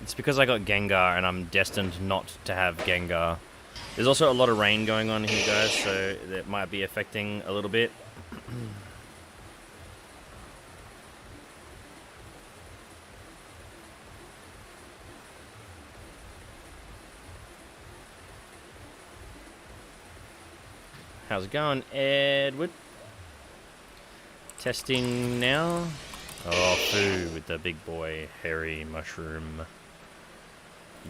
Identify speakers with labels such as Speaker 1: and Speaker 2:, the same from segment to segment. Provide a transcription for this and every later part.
Speaker 1: It's because I got Gengar and I'm destined not to have Gengar. There's also a lot of rain going on here, guys, so that might be affecting a little bit. How's it going, Edward? Testing now. Oh, food with the big boy, hairy mushroom.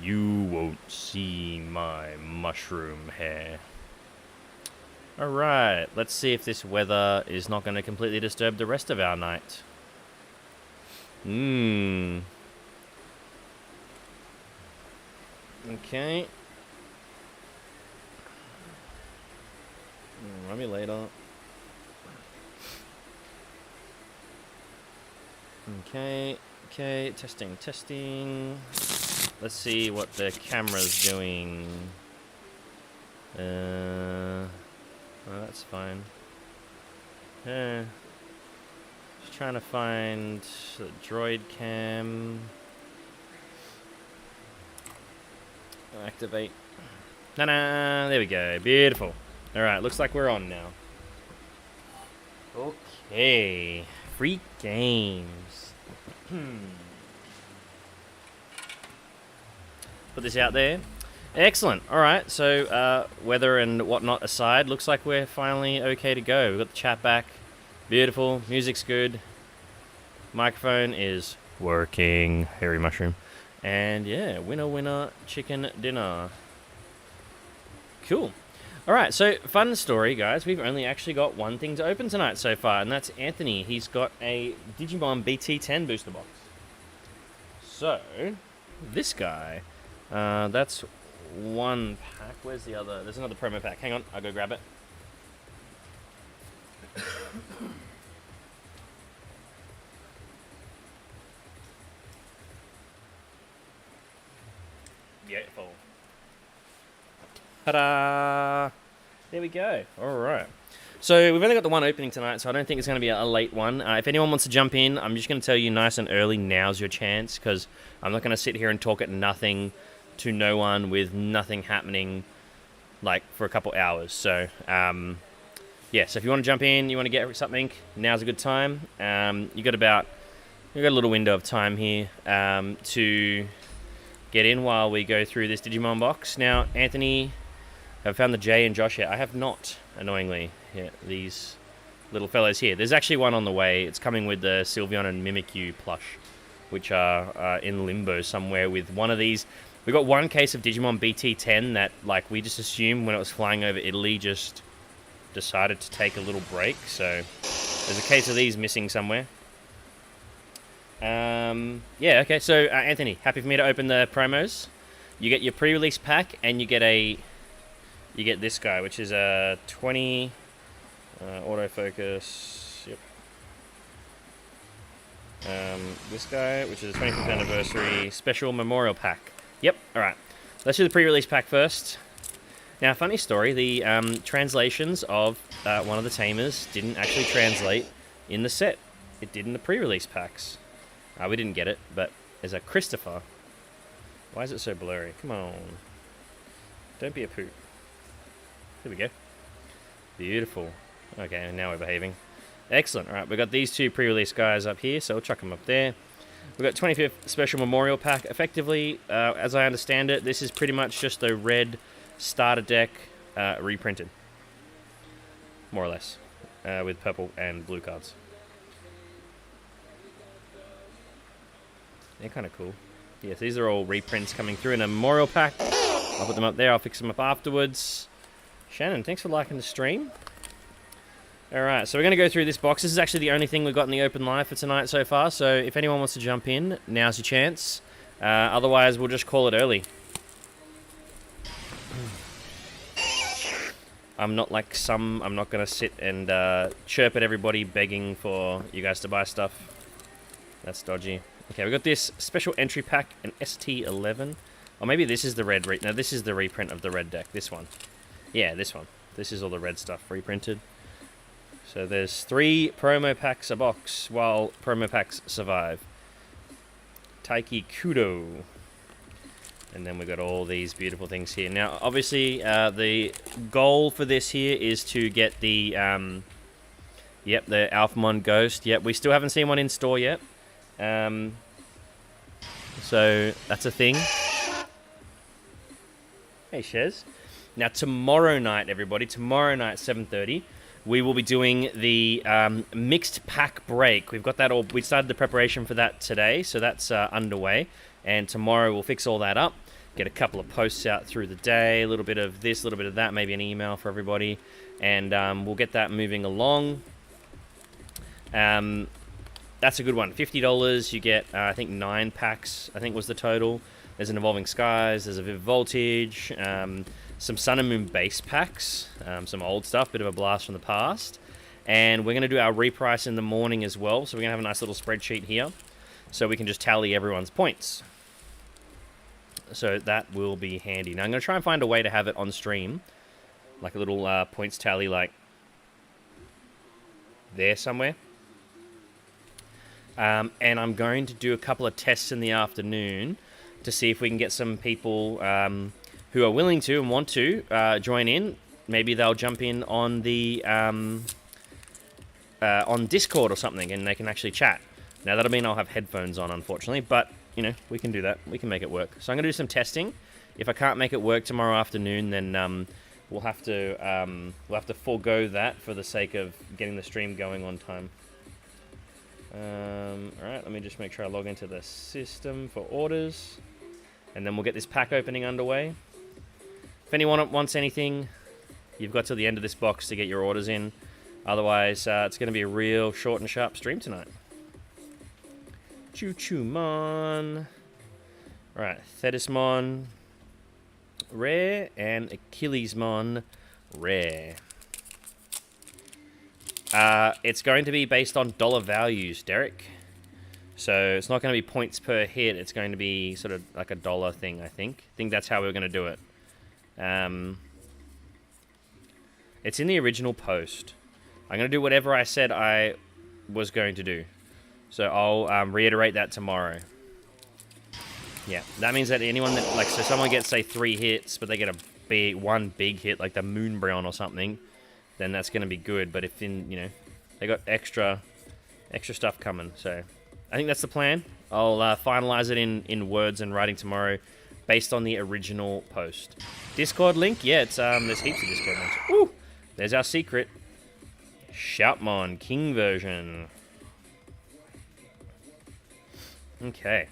Speaker 1: You won't see my mushroom hair. Alright, let's see if this weather is not going to completely disturb the rest of our night. Okay. Run me later. Okay, testing. Let's see what the camera's doing. Oh, that's fine. Just trying to find the droid cam. Activate. There we go. Beautiful. Alright, looks like we're on now. Okay. Free games. Put this out there. Excellent. Alright, so weather and whatnot aside, looks like we're finally okay to go. We've got the chat back. Beautiful. Music's good. Microphone is working. Hairy mushroom. And yeah, winner, chicken dinner. Cool. Alright, so fun story, guys. We've only actually got one thing to open tonight so far, and that's Anthony. He's got a Digimon BT10 booster box. So, this guy, that's one pack. Where's the other? There's another promo pack. Hang on, I'll go grab it. Beautiful. Ta-da! There we go. All right. So we've only got the one opening tonight, so I don't think it's going to be a late one. If anyone wants to jump in, I'm just going to tell you nice and early, now's your chance, because I'm not going to sit here and talk at nothing to no one with nothing happening, like, for a couple hours. So, yeah, so if you want to jump in, you want to get something, now's a good time. You got a little window of time here to get in while we go through this Digimon box. Now, Anthony... I've found the Jay and Josh yet. I have not, annoyingly, yet. These little fellows here. There's actually one on the way. It's coming with the Sylveon and Mimikyu plush, which are in limbo somewhere with one of these. We got one case of Digimon BT10 that, like, we just assumed when it was flying over Italy just decided to take a little break. So there's a case of these missing somewhere. Yeah, okay. So, Anthony, happy for me to open the promos. You get your pre-release pack, and you get this guy, which is a 20 autofocus. Yep. This guy, which is a 25th anniversary special memorial pack. Yep. All right. Let's do the pre-release pack first. Now, funny story. The translations of one of the tamers didn't actually translate in the set. It did in the pre-release packs. We didn't get it, but there's a Christopher. Why is it so blurry? Come on. Don't be a poop. There we go. Beautiful. Okay, now we're behaving. Excellent. All right, we've got these two pre-release guys up here, so we'll chuck them up there. We've got 25th Special Memorial Pack. Effectively, as I understand it, this is pretty much just a red starter deck reprinted. More or less. With purple and blue cards. They're kind of cool. Yes, these are all reprints coming through in a memorial pack. I'll put them up there. I'll fix them up afterwards. Shannon, thanks for liking the stream. Alright, so we're going to go through this box. This is actually the only thing we've got in the open live for tonight so far, so if anyone wants to jump in, now's your chance. Otherwise, we'll just call it early. I'm not like some... I'm not going to sit and chirp at everybody begging for you guys to buy stuff. That's dodgy. Okay, we've got this special entry pack, an ST11. Or maybe this is the red... No, this is the reprint of the red deck. This one. Yeah, this one. This is all the red stuff reprinted. So there's 3 promo packs a box while promo packs survive. Taiki Kudo. And then we've got all these beautiful things here. Now, obviously, the goal for this here is to get the, the Alphamon Ghost. Yep, we still haven't seen one in store yet. So, that's a thing. Hey, Shez. Now, tomorrow night, everybody, 7:30, we will be doing the mixed pack break. We've got that all. We started the preparation for that today, so that's underway. And tomorrow we'll fix all that up, get a couple of posts out through the day, a little bit of this, a little bit of that, maybe an email for everybody, and we'll get that moving along. That's a good one. $50, you get, I think, 9 packs, I think was the total. There's an Evolving Skies, there's a Vivid Voltage, some Sun and Moon base packs, some old stuff, bit of a blast from the past. And we're going to do our reprice in the morning as well, so we're going to have a nice little spreadsheet here, so we can just tally everyone's points. So that will be handy. Now I'm going to try and find a way to have it on stream, like a little points tally, like there somewhere. And I'm going to do a couple of tests in the afternoon to see if we can get some people who are willing to and want to join in. Maybe they'll jump in on the on Discord or something, and they can actually chat. Now that'll mean I'll have headphones on, unfortunately, but you know, we can do that. We can make it work. So I'm going to do some testing. If I can't make it work tomorrow afternoon, then we'll have to forego that for the sake of getting the stream going on time. All right, let me just make sure I log into the system for orders, and then we'll get this pack opening underway. If anyone wants anything, you've got till the end of this box to get your orders in. Otherwise, it's going to be a real short and sharp stream tonight. Choo-Choo-Mon. Right, Thetismon, rare, and Achillesmon, rare. It's going to be based on dollar values, Derek. So it's not going to be points per hit. It's going to be sort of like a dollar thing, I think. I think that's how we're going to do it. It's in the original post. I'm going to do whatever I said I was going to do. So I'll reiterate that tomorrow. Yeah, that means that anyone that, like, so someone gets, say, 3 hits, but they get one big hit, like the Moonbreon or something, then that's going to be good. But if, they got extra stuff coming. So I think that's the plan. I'll finalize it in words and writing tomorrow based on the original post. Discord link? Yeah, it's there's heaps of Discord links. Woo! There's our secret. Shoutmon, King version. Okay.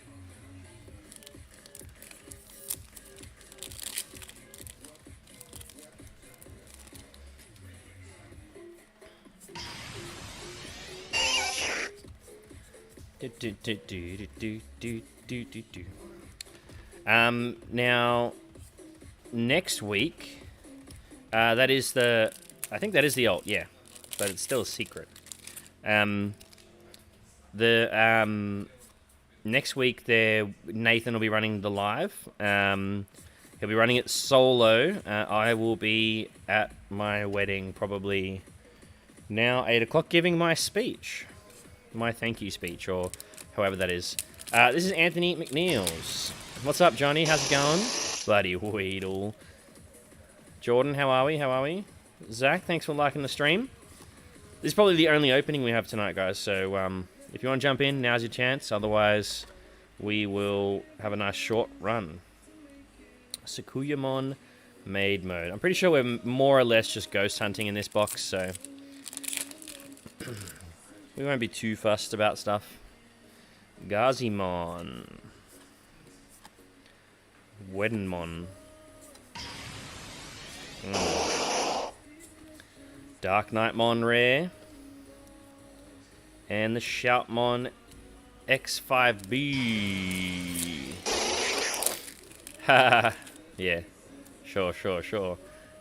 Speaker 1: Now, next week, that is the, I think that is the alt, yeah, but it's still a secret. Next week, Nathan will be running the live. He'll be running it solo. I will be at my wedding probably now 8 o'clock giving my speech. My thank you speech, or however that is. This is Anthony McNeils. What's up, Johnny? How's it going? Bloody Weedle. Jordan, how are we? Zach, thanks for liking the stream. This is probably the only opening we have tonight, guys, so if you want to jump in, now's your chance. Otherwise, we will have a nice short run. Sakuyamon Maid Mode. I'm pretty sure we're more or less just ghost hunting in this box, so we won't be too fussed about stuff. Gazimon. Weddenmon. Dark Knightmon rare. And the Shoutmon X5B. Haha. Yeah. Sure.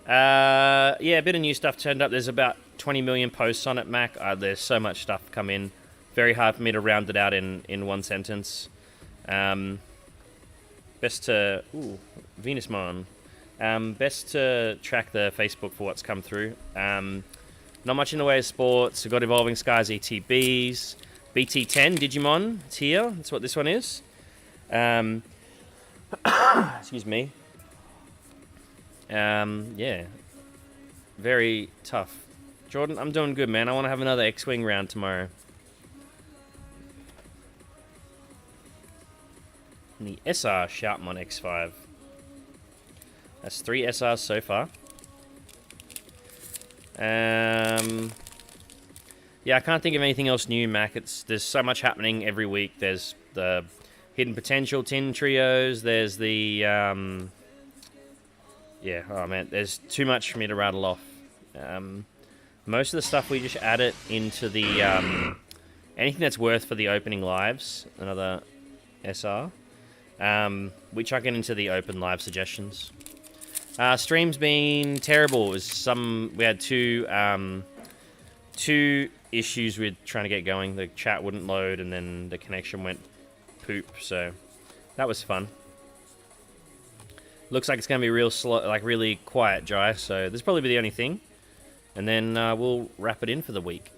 Speaker 1: Yeah, a bit of new stuff turned up. There's about 20 million posts on it, Mac. There's so much stuff come in. Very hard for me to round it out in one sentence. Best to... Ooh, Venusmon. Best to track the Facebook for what's come through. Not much in the way of sports. We've got Evolving Skies ETBs. BT10 Digimon. It's here. That's what this one is. Excuse me. Yeah. Very tough. Jordan, I'm doing good, man. I want to have another X-Wing round tomorrow. And the SR Shoutmon X5. That's 3 SRs so far. Yeah, I can't think of anything else new, Mac. There's so much happening every week. There's the Hidden Potential Tin Trios. There's the yeah, oh man, there's too much for me to rattle off. Most of the stuff we just add it into the anything that's worth for the opening lives. Another SR. We chuck it into the open live suggestions. Stream's been terrible. We had two issues with trying to get going. The chat wouldn't load, and then the connection went poop. So that was fun. Looks like it's gonna be real slow, like really quiet, Jai. So this will probably be the only thing, and then we'll wrap it in for the week.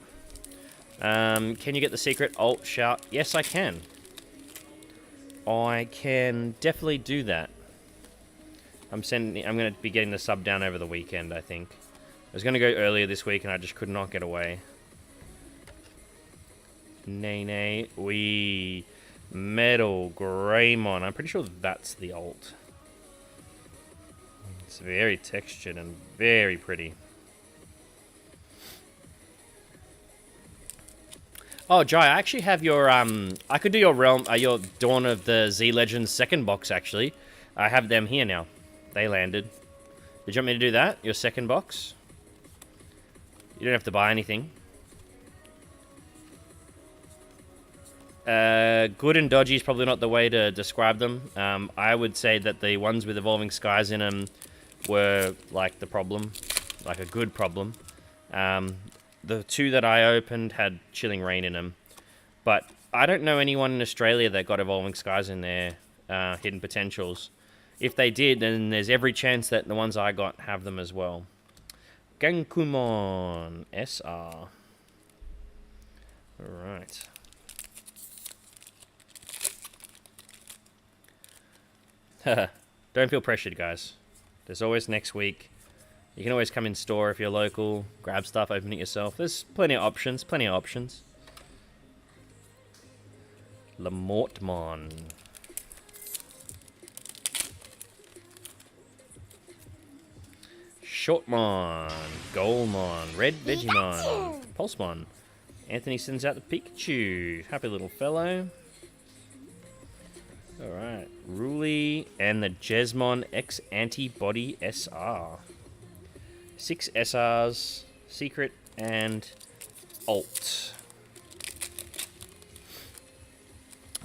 Speaker 1: Can you get the secret alt shout? Yes, I can. I can definitely do that. I'm going to be getting the sub down over the weekend, I think. I was going to go earlier this week, and I just could not get away. Nay, wee. Metal Greymon. I'm pretty sure that's the alt. It's very textured and very pretty. Oh, Jai, I actually have your, I could do your your Dawn of the Z Legends second box, actually. I have them here now. They landed. Did you want me to do that? Your second box? You don't have to buy anything. Good and dodgy is probably not the way to describe them. I would say that the ones with Evolving Skies in them were, like, the problem. Like, a good problem. The two that I opened had Chilling Rain in them. But I don't know anyone in Australia that got Evolving Skies in their Hidden Potentials. If they did, then there's every chance that the ones I got have them as well. Gankumon SR. Alright. Don't feel pressured, guys. There's always next week. You can always come in store if you're local, grab stuff, open it yourself. There's plenty of options, Lamortmon. Shortmon, Goldmon, Red Vegemon, Pulsemon. Anthony sends out the Pikachu. Happy little fellow. Alright, Ruli and the Jesmon X Antibody SR. 6 SRs, Secret, and Alt.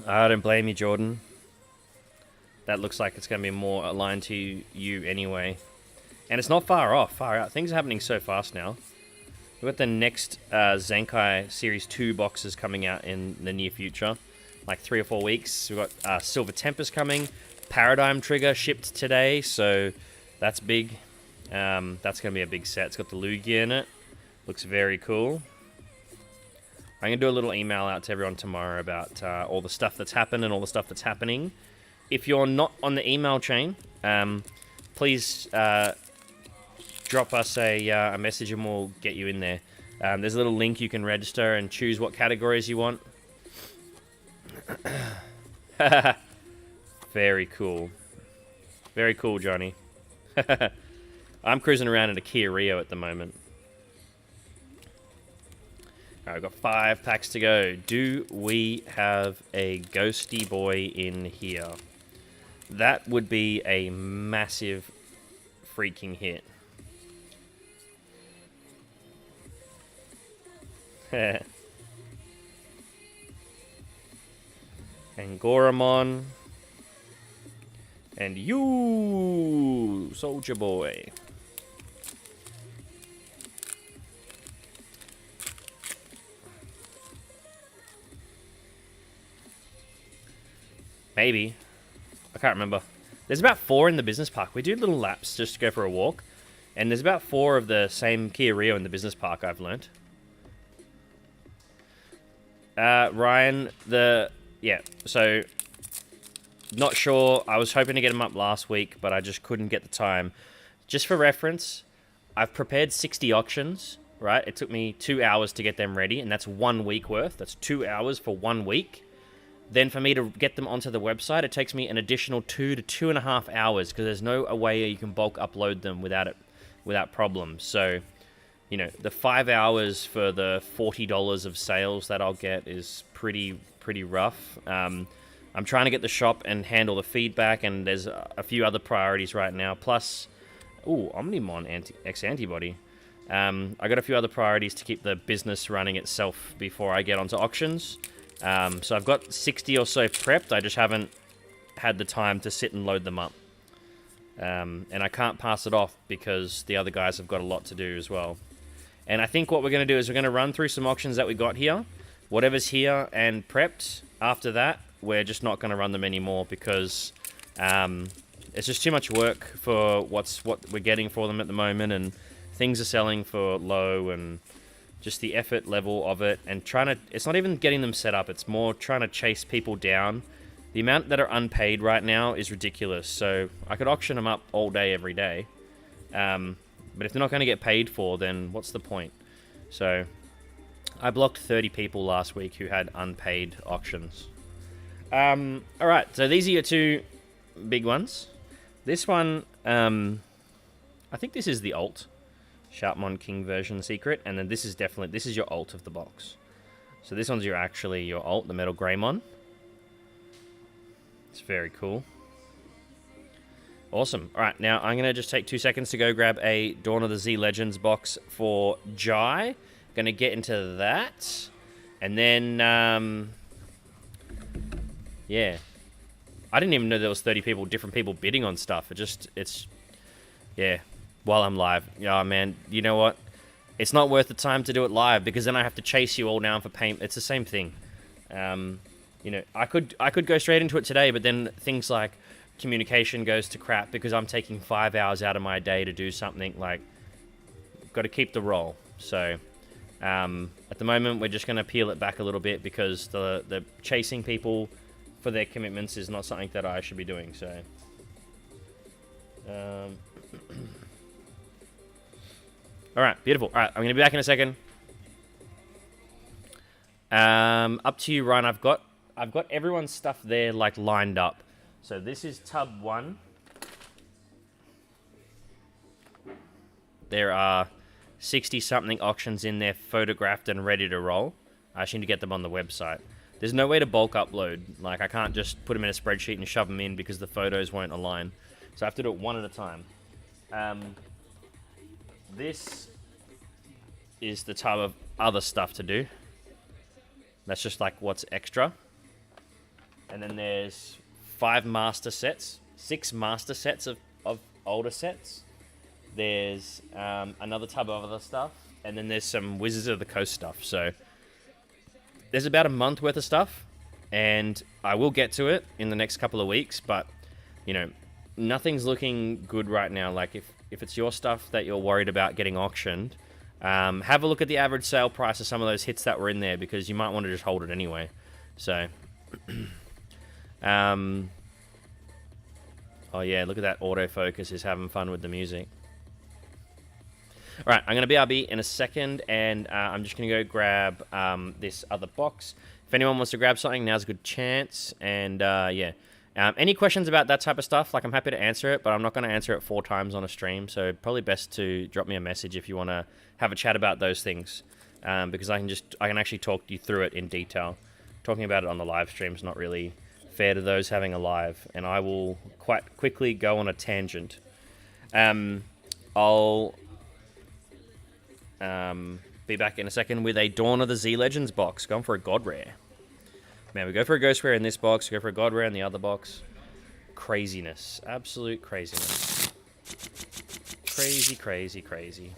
Speaker 1: I don't blame you, Jordan. That looks like it's going to be more aligned to you anyway. And it's not far off, far out. Things are happening so fast now. We've got the next Zenkai Series 2 boxes coming out in the near future. Like 3 or 4 weeks. We've got Silver Tempest coming. Paradigm Trigger shipped today, so that's big. That's going to be a big set. It's got the Lugia in it. Looks very cool. I'm going to do a little email out to everyone tomorrow about all the stuff that's happened and all the stuff that's happening. If you're not on the email chain, please drop us a message and we'll get you in there. There's a little link you can register and choose what categories you want. Very cool. Very cool, Johnny. I'm cruising around in a Kia Rio at the moment. Alright, we've got 5 packs to go. Do we have a Ghosty Boy in here? That would be a massive freaking hit. Angoramon. And you, Soldier Boy. Maybe. I can't remember. There's about 4 in the business park. We do little laps just to go for a walk. And there's about 4 of the same Kia Rio in the business park, I've learnt. Ryan, yeah, so Not sure. I was hoping to get them up last week, but I just couldn't get the time. Just for reference, I've prepared 60 auctions, right? It took me 2 hours to get them ready, and that's 1 week worth. That's 2 hours for 1 week. Then for me to get them onto the website, it takes me an additional 2 to 2.5 hours because there's no way you can bulk upload them without problems. So, you know, the 5 hours for the $40 of sales that I'll get is pretty rough. I'm trying to get the shop and handle the feedback, and there's a few other priorities right now. Plus, Omnimon X antibody. I got a few other priorities to keep the business running itself before I get onto auctions. So I've got 60 or so prepped. I just haven't had the time to sit and load them up. And I can't pass it off because the other guys have got a lot to do as well. And I think what we're going to do is we're going to run through some auctions that we got here. Whatever's here and prepped, after that, we're just not going to run them anymore because it's just too much work for what we're getting for them at the moment. And things are selling for low, and just the effort level of it, and it's not even getting them set up, it's more trying to chase people down. The amount that are unpaid right now is ridiculous, so I could auction them up all day, every day. But if they're not going to get paid for, then what's the point? So, I blocked 30 people last week who had unpaid auctions. Alright, so these are your two big ones. This one, I think this is the alt. Sharpmon King version secret, and then this is your alt of the box. So this one's your alt, the Metal Greymon. It's very cool. Awesome. Alright, now I'm going to just take 2 seconds to go grab a Dawn of the Z Legends box for Jai. Going to get into that. And then, yeah. I didn't even know there was 30 different people bidding on stuff. Yeah. While I'm live. Yeah, man, you know what? It's not worth the time to do it live because then I have to chase you all down for payment. It's the same thing. You know, I could go straight into it today, but then things like communication goes to crap because I'm taking 5 hours out of my day to do something. Like, got to keep the roll. So, at the moment, we're just going to peel it back a little bit because the chasing people for their commitments is not something that I should be doing. So, all right, beautiful. All right, I'm going to be back in a second. Up to you, Ryan. I've got everyone's stuff there, like, lined up. So this is tub 1. There are 60-something auctions in there, photographed and ready to roll. I just need to get them on the website. There's no way to bulk upload. Like, I can't just put them in a spreadsheet and shove them in because the photos won't align. So I have to do it one at a time. This is the type of other stuff to do. That's just like what's extra. And then there's 6 master sets of older sets. There's another tub of other stuff. And then there's some Wizards of the Coast stuff. So there's about a month worth of stuff. And I will get to it in the next couple of weeks. But, you know, nothing's looking good right now. Like, if it's your stuff that you're worried about getting auctioned, have a look at the average sale price of some of those hits that were in there because you might want to just hold it anyway. So, oh yeah, look at that autofocus is having fun with the music. Alright, I'm going to BRB in a second, and I'm just going to go grab this other box. If anyone wants to grab something, now's a good chance, and yeah. Any questions about that type of stuff, like, I'm happy to answer it, but I'm not going to answer it 4 times on a stream, so probably best to drop me a message if you want to have a chat about those things, because I can actually talk you through it in detail. Talking about it on the live stream is not really fair to those having a live, and I will quite quickly go on a tangent. I'll be back in a second with a Dawn of the Z Legends box, going for a God Rare. Man, we go for a Ghost Rare in this box, we go for a God Rare in the other box. Craziness. Absolute craziness. Crazy, crazy, crazy.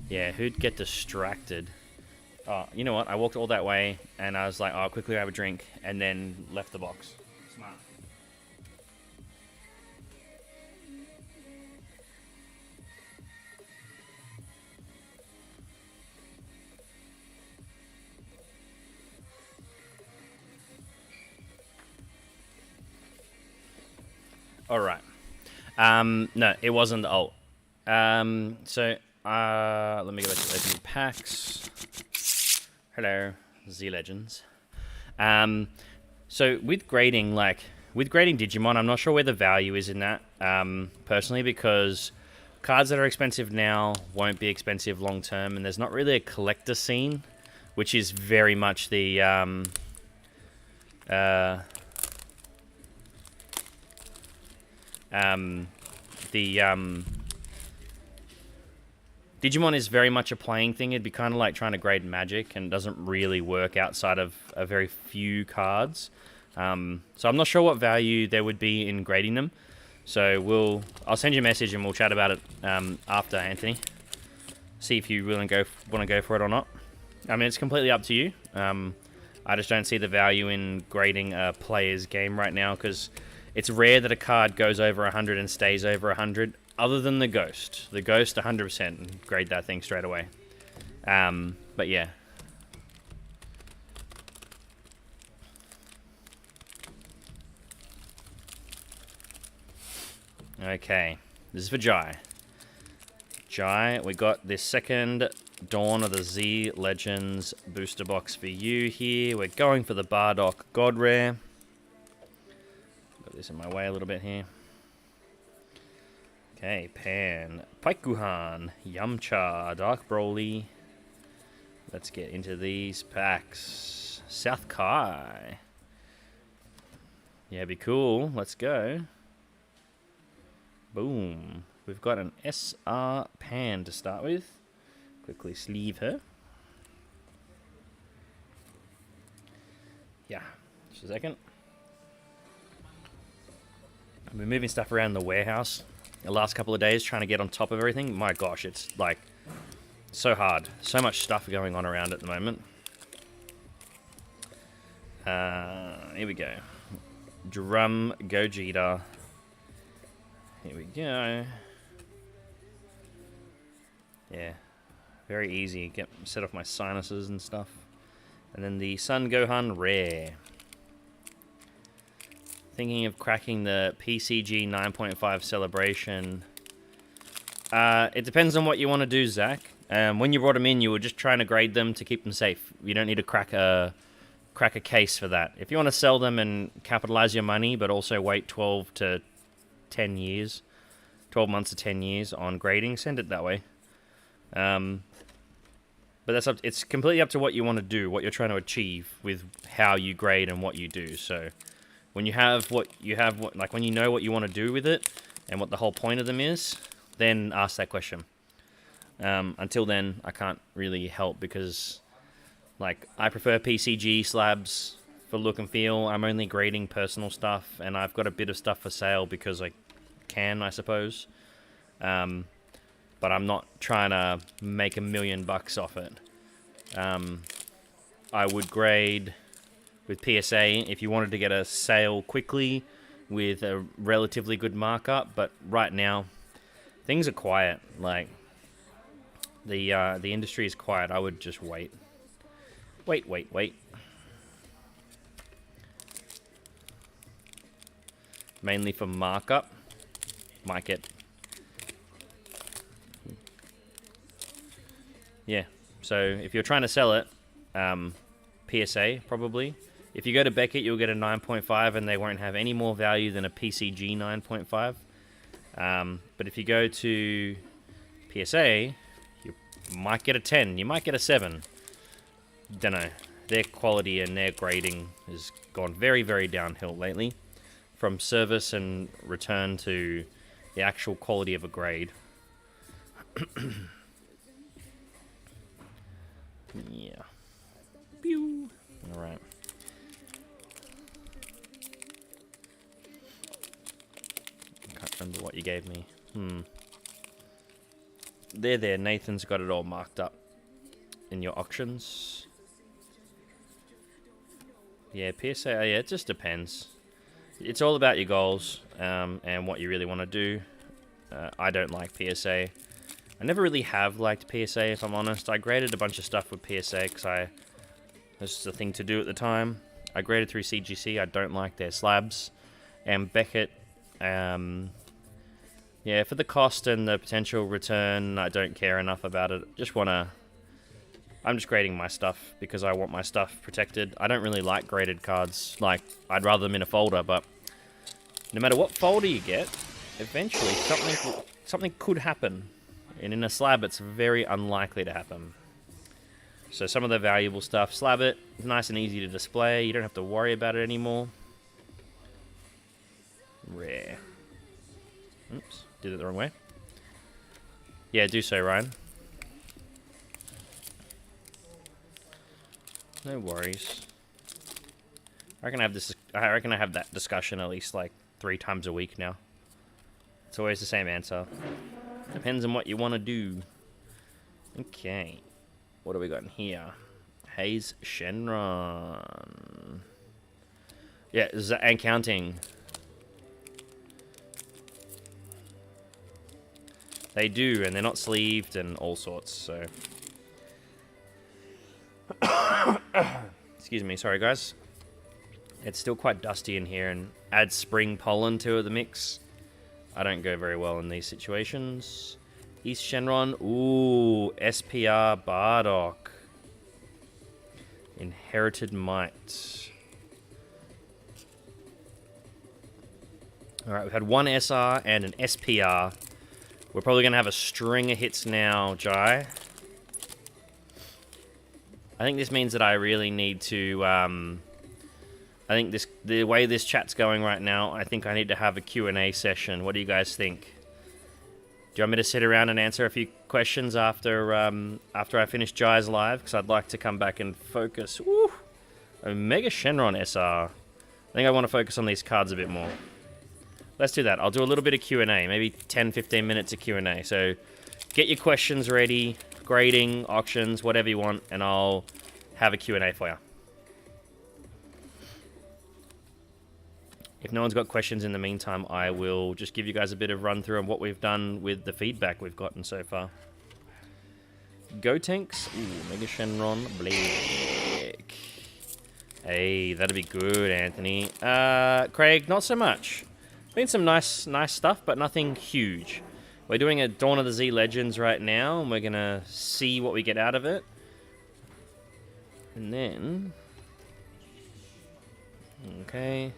Speaker 1: Yeah, who'd get distracted? Oh, you know what? I walked all that way, and I was like, oh, I'll quickly have a drink, and then left the box. Smart. All right. No, it wasn't the ult. Let me go back to open packs. Hello, Z Legends. So with grading, Digimon, I'm not sure where the value is in that, personally, because cards that are expensive now won't be expensive long term, and there's not really a collector scene, which is very much the Digimon is very much a playing thing. It'd be kind of like trying to grade Magic, and doesn't really work outside of a very few cards. So I'm not sure what value there would be in grading them. So I'll send you a message and we'll chat about it after, Anthony. See if you really want to go for it or not. I mean, it's completely up to you. I just don't see the value in grading a player's game right now, because it's rare that a card goes over 100 and stays over 100, other than the Ghost. The Ghost, 100%, grade that thing straight away. But yeah. Okay, this is for Jai. Jai, we got this second Dawn of the Z Legends booster box for you here. We're going for the Bardock God Rare. Got this in my way a little bit here. Okay, Pan, Paikuhan, Yamcha, Dark Broly. Let's get into these packs. South Kai. Yeah, be cool. Let's go. Boom. We've got an SR Pan to start with. Quickly sleeve her. Yeah, just a second. I've been moving stuff around the warehouse the last couple of days, trying to get on top of everything. My gosh, it's like so hard. So much stuff going on around at the moment. Here we go. Drum Gogeta. Here we go. Yeah, very easy. Set off my sinuses and stuff. And then the Sun Gohan Rare. Thinking of cracking the PCG 9.5 celebration. It depends on what you want to do, Zach. When you brought them in, you were just trying to grade them to keep them safe. You don't need to crack a case for that. If you want to sell them and capitalize your money, but also wait 12 to 10 years, 12 months to 10 years on grading, send it that way. But it's completely up to what you want to do, what you're trying to achieve with how you grade and what you do. So when you have when you know what you want to do with it and what the whole point of them is, then ask that question. Until then, I can't really help, because I prefer PCG slabs for look and feel. I'm only grading personal stuff, and I've got a bit of stuff for sale because I can, I suppose. But I'm not trying to make $1 million off it. I would grade with PSA if you wanted to get a sale quickly with a relatively good markup, but right now things are quiet. The industry is quiet. I would just wait. Wait. Mainly for markup. Might get... Yeah, so if you're trying to sell it, PSA probably. If you go to Beckett, you'll get a 9.5, and they won't have any more value than a PCG 9.5. But if you go to PSA, you might get a 10, you might get a 7. Don't know. Their quality and their grading has gone very, very downhill lately, from service and return to the actual quality of a grade. Yeah. Pew. All right. I can't remember what you gave me. There. Nathan's got it all marked up in your auctions. Yeah, PSA, yeah, it just depends. It's all about your goals and what you really want to do. I don't like PSA. I never really have liked PSA, if I'm honest. I graded a bunch of stuff with PSA because it was just a thing to do at the time. I graded through CGC. I don't like their slabs. And Beckett, yeah, for the cost and the potential return, I don't care enough about it. I'm just grading my stuff because I want my stuff protected. I don't really like graded cards. Like, I'd rather them in a folder, but no matter what folder you get, eventually something could happen. And in a slab, it's very unlikely to happen. So some of the valuable stuff, slab it. It's nice and easy to display. You don't have to worry about it anymore. Rare. Oops, did it the wrong way. Yeah, do so, Ryan. No worries. I reckon I have that discussion at least like 3 times a week now. It's always the same answer. Depends on what you want to do. Okay. What do we got in here? Hayes Shenron. Yeah, and counting. They do, and they're not sleeved and all sorts, so. Excuse me, sorry guys. It's still quite dusty in here, and add spring pollen to the mix. I don't go very well in these situations. East Shenron. Ooh, SPR Bardock. Inherited Might. Alright, we've had one SR and an SPR. We're probably going to have a string of hits now, Jai. I think this means that I really need to... I think the way this chat's going right now, I think I need to have a Q&A session. What do you guys think? Do you want me to sit around and answer a few questions after I finish Jai's live? Because I'd like to come back and focus. Woo! Omega Shenron SR. I think I want to focus on these cards a bit more. Let's do that. I'll do a little bit of Q&A. Maybe 10-15 minutes of Q&A. So get your questions ready. Grading, auctions, whatever you want. And I'll have a Q&A for you. If no one's got questions in the meantime, I will just give you guys a bit of run through on what we've done with the feedback we've gotten so far. Gotenks. Ooh, Mega Shenron Black. Hey, that'd be good, Anthony. Craig, not so much. Been some nice stuff, but nothing huge. We're doing a Dawn of the Z Legends right now, and we're gonna see what we get out of it. And then... Okay...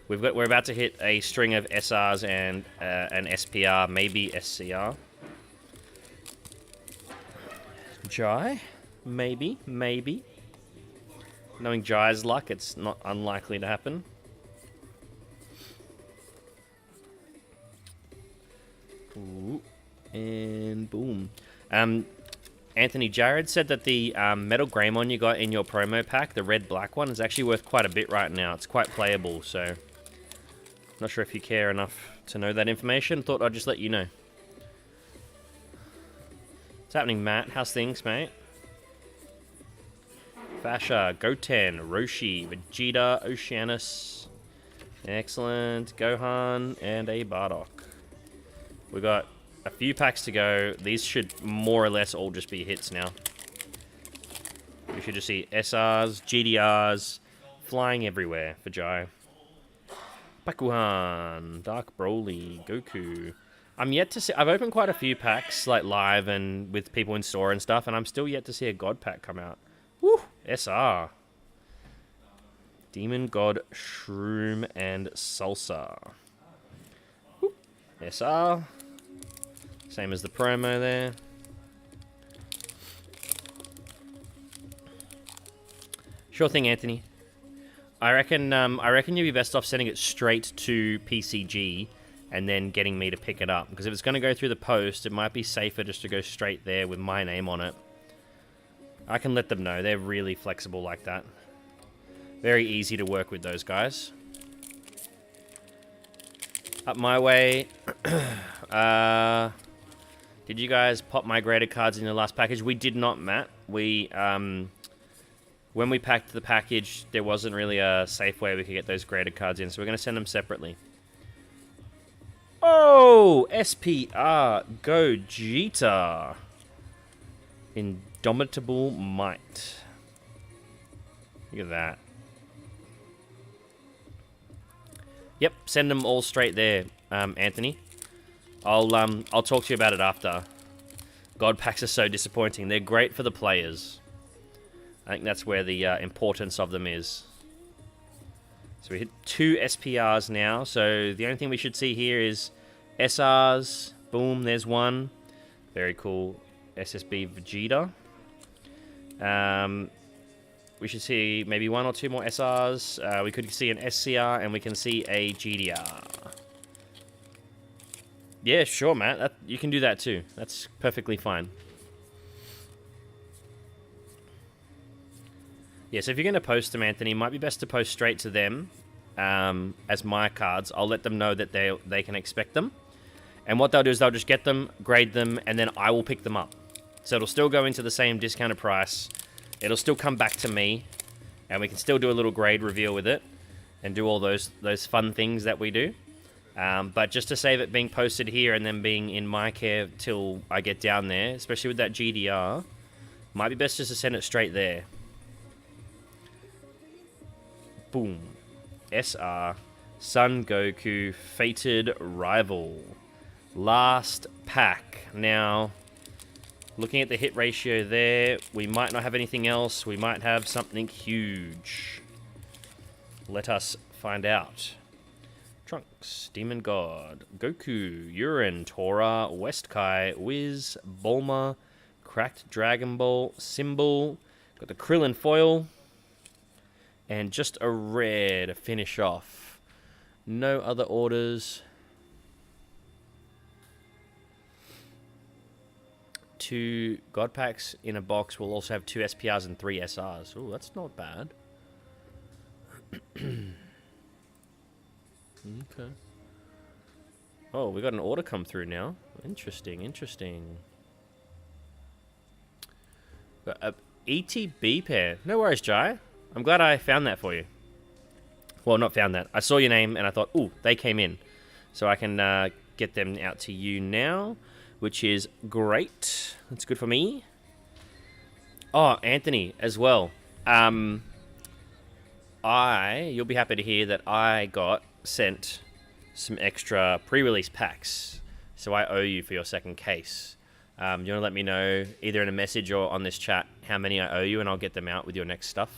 Speaker 1: We're about to hit a string of SRs and an SPR, maybe SCR. Jai? Maybe. Knowing Jai's luck, it's not unlikely to happen. Ooh. And boom. Anthony, Jared said that the Metal Greymon you got in your promo pack, the red-black one, is actually worth quite a bit right now. It's quite playable, so... Not sure if you care enough to know that information. Thought I'd just let you know. What's happening, Matt? How's things, mate? Fasha, Goten, Roshi, Vegeta, Oceanus. Excellent. Gohan, and a Bardock. We got a few packs to go. These should more or less all just be hits now. We should just see SRs, GDRs, flying everywhere for Jai. Bakuhan, Dark Broly, Goku. I'm yet to see... I've opened quite a few packs, like live and with people in store and stuff, and I'm still yet to see a God pack come out. Woo! SR. Demon God, Shroom, and Salsa. Woo. SR. Same as the promo there. Sure thing, Anthony. I reckon you'd be best off sending it straight to PCG and then getting me to pick it up. Because if it's going to go through the post, it might be safer just to go straight there with my name on it. I can let them know. They're really flexible like that. Very easy to work with those guys. Up my way. Did you guys pop my graded cards in the last package? We did not, Matt. We, when we packed the package, there wasn't really a safe way we could get those graded cards in, so we're going to send them separately. Oh! SPR Gogeta. Indomitable Might. Look at that. Yep, send them all straight there, Anthony. I'll talk to you about it after. God packs are so disappointing. They're great for the players. I think that's where the importance of them is. So we hit 2 SPRs now. So the only thing we should see here is SRs. Boom, there's one. Very cool. SSB Vegeta. We should see maybe 1 or 2 more SRs. We could see an SCR and we can see a GDR. Yeah, sure, Matt. You can do that too. That's perfectly fine. Yeah, so if you're going to post them, Anthony, it might be best to post straight to them as my cards. I'll let them know that they can expect them. And what they'll do is they'll just get them, grade them, and then I will pick them up. So it'll still go into the same discounted price. It'll still come back to me, and we can still do a little grade reveal with it and do all those fun things that we do. But just to save it being posted here and then being in my care till I get down there, especially with that GDR, might be best just to send it straight there. Boom. SR. Son Goku. Fated Rival. Last pack. Now, looking at the hit ratio there, we might not have anything else. We might have something huge. Let us find out. Trunks, Demon God, Goku, Urine, Tora, Westkai, Wiz, Bulma, Cracked Dragon Ball, Symbol, got the Krillin foil, and just a rare to finish off. No other orders. 2 God Packs in a box. We'll also have 2 SPRs and 3 SRs. Oh, that's not bad. Okay. Oh, we got an order come through now. Interesting, interesting. Got a ETB pair. No worries, Jai. I'm glad I found that for you. Well, not found that. I saw your name and I thought, ooh, they came in. So I can get them out to you now, which is great. That's good for me. Oh, Anthony as well. You'll be happy to hear that I got sent some extra pre-release packs. So I owe you for your second case. You want to let me know either in a message or on this chat how many I owe you, and I'll get them out with your next stuff.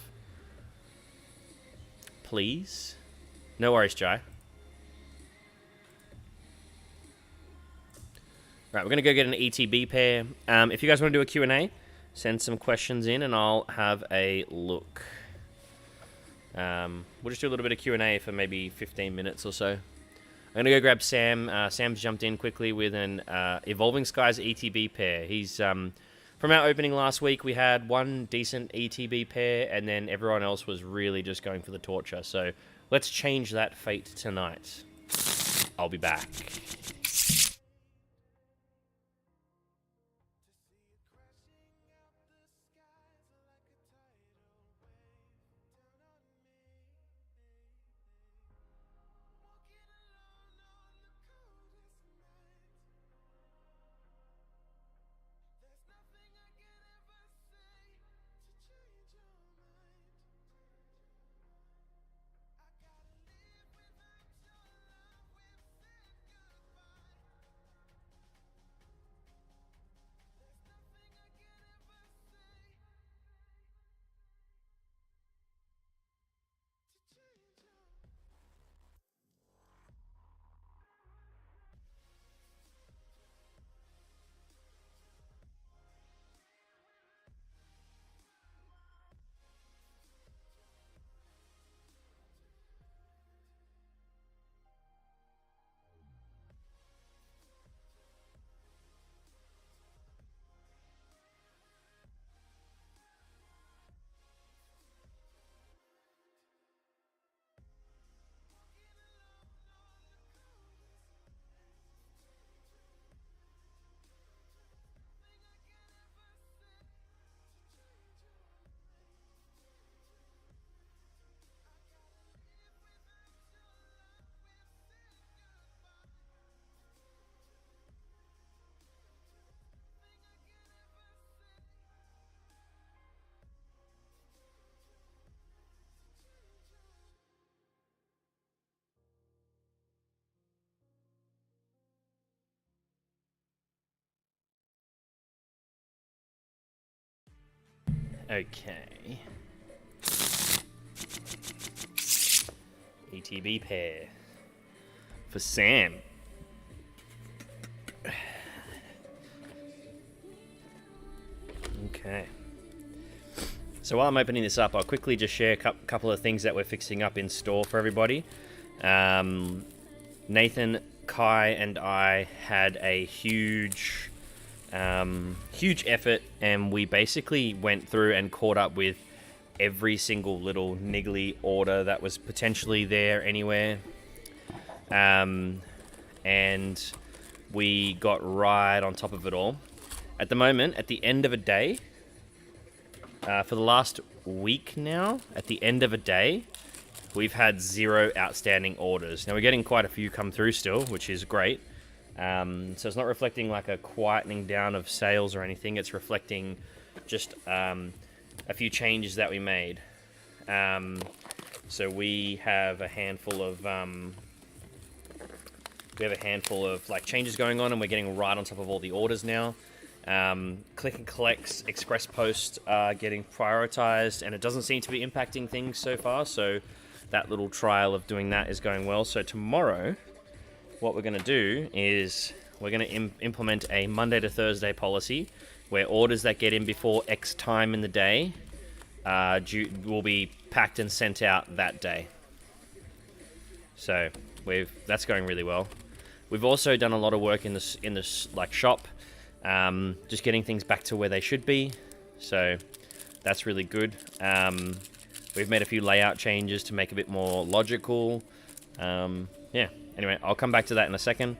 Speaker 1: Please. No worries, Jai. Right, we're going to go get an ETB pair. If you guys want to do a Q&A, send some questions in and I'll have a look. We'll just do a little bit of Q&A for maybe 15 minutes or so. I'm going to go grab Sam. Sam's jumped in quickly with an Evolving Skies ETB pair. He's from our opening last week, we had one decent ETB pair, and then everyone else was really just going for the torture. So let's change that fate tonight. I'll be back. Okay. ETB pair. For Sam. Okay. So while I'm opening this up, I'll quickly just share a couple of things that we're fixing up in store for everybody. Nathan, Kai, and I had a huge effort, and we basically went through and caught up with every single little niggly order that was potentially there anywhere. And we got right on top of it all. At the moment, at the end of a day, for the last week now, at the end of a day, we've had 0 outstanding orders. Now, we're getting quite a few come through still, which is great. So it's not reflecting like a quietening down of sales or anything. It's reflecting just a few changes that we made. So we have a handful of like changes going on, and we're getting right on top of all the orders now. Click and collects, express post are getting prioritized, and it doesn't seem to be impacting things so far. So that little trial of doing that is going well. So tomorrow, what we're going to do is we're going to implement a Monday to Thursday policy where orders that get in before X time in the day will be packed and sent out that day. So that's going really well. We've also done a lot of work in this like shop, just getting things back to where they should be. So that's really good. We've made a few layout changes to make it a bit more logical. Yeah. Anyway, I'll come back to that in a second.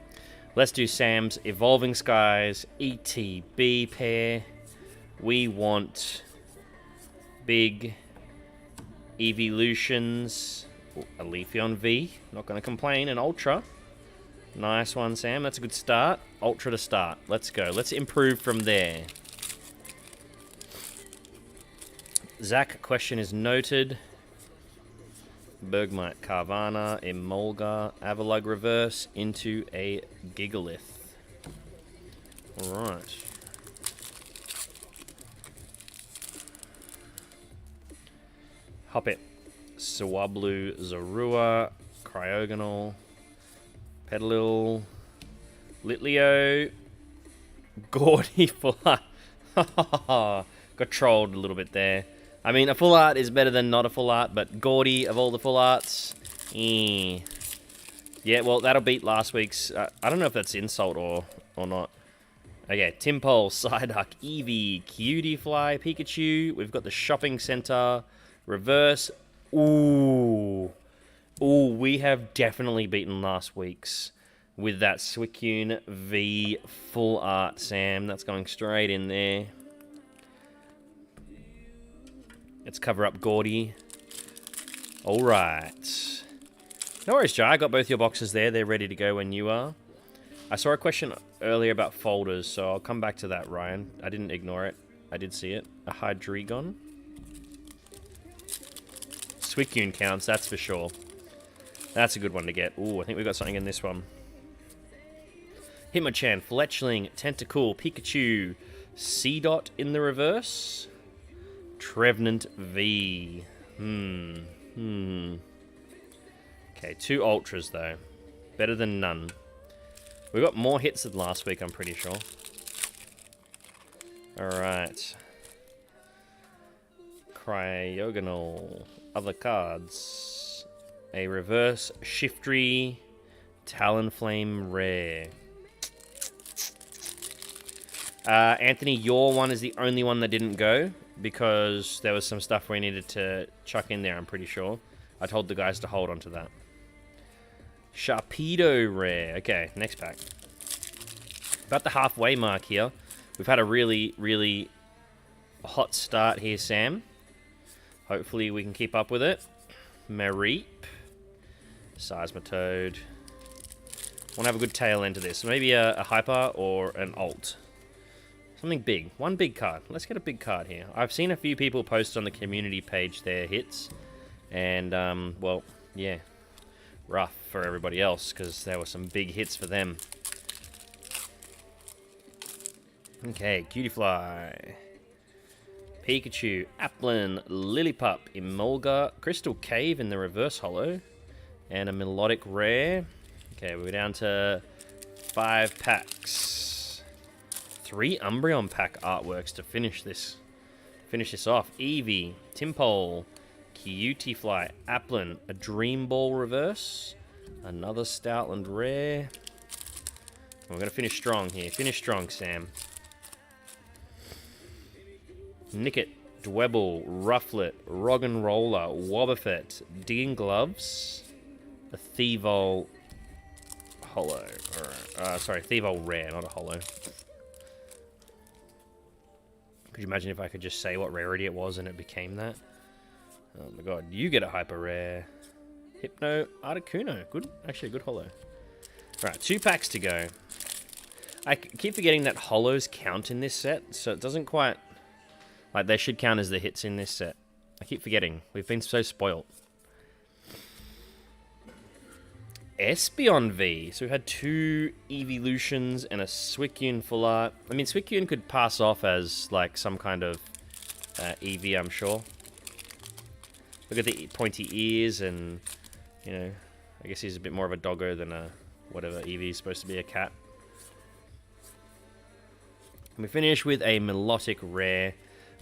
Speaker 1: Let's do Sam's Evolving Skies ETB pair. We want big Evolutions, a Leafeon V, not going to complain, an Ultra. Nice one, Sam. That's a good start. Ultra to start. Let's go. Let's improve from there. Zach, question is noted. Bergmite, Carvana, Emolga, Avalug reverse into a Gigalith. Alright. Hoppip, Swablu, Zorua, Cryogonal, Petalil, Litleo, Gordy Full Art. Got trolled a little bit there. I mean, a full art is better than not a full art, but Gordy of all the full arts, yeah, well, that'll beat last week's. I don't know if that's insult or not. Okay, Timpole, Psyduck, Eevee, Cutiefly, Pikachu. We've got the shopping center, reverse. Ooh, we have definitely beaten last week's with that Suicune V full art, Sam. That's going straight in there. Let's cover up Gordy. All right. No worries, Jai. I got both your boxes there. They're ready to go when you are. I saw a question earlier about folders, so I'll come back to that, Ryan. I didn't ignore it. I did see it. A Hydreigon. Suicune counts, that's for sure. That's a good one to get. Ooh, I think we got something in this one. Hitmonchan, Fletchling, Tentacool, Pikachu, Seedot in the reverse. Trevenant V. Okay, 2 Ultras, though. Better than none. We got more hits than last week, I'm pretty sure. Alright. Cryogonal. Other cards. A reverse Shiftry. Talonflame rare. Anthony, your one is the only one that didn't go, because there was some stuff we needed to chuck in there, I'm pretty sure. I told the guys to hold on to that. Sharpedo rare. Okay, next pack. About the halfway mark here. We've had a really, really hot start here, Sam. Hopefully we can keep up with it. Mareep. Seismitoad. Want to have a good tail end to this. Maybe a Hyper or an Alt. Something big. One big card. Let's get a big card here. I've seen a few people post on the community page their hits. And, well, yeah. Rough for everybody else, because there were some big hits for them. Okay, Cutiefly. Pikachu, Applin, Lillipup, Emolga, Crystal Cave in the reverse holo, and a Melodic Rare. Okay, we're down to 5 packs. 3 Umbreon pack artworks to finish this off. Eevee, Timpole, Cutiefly, Applin, a Dream Ball reverse, another Stoutland Rare. We're going to finish strong here. Finish strong, Sam. Nickit, Dwebble, Rufflet, Roggenrola, Wobbuffet, Digging Gloves, a Thievul holo. Sorry, Thievul rare, not a holo. Could you imagine if I could just say what rarity it was and it became that? Oh my god, you get a hyper rare. Hypno Articuno. Good, actually a good holo. Alright, 2 packs to go. I keep forgetting that holos count in this set, so it doesn't quite... Like, they should count as the hits in this set. I keep forgetting. We've been so spoiled. Espeon V. So we had 2 Evolutions and a Suicune full art. I mean, Suicune could pass off as, like, some kind of Eevee, I'm sure. Look at the pointy ears and, you know, I guess he's a bit more of a doggo than a whatever Eevee is supposed to be, a cat. And we finish with a Melodic Rare.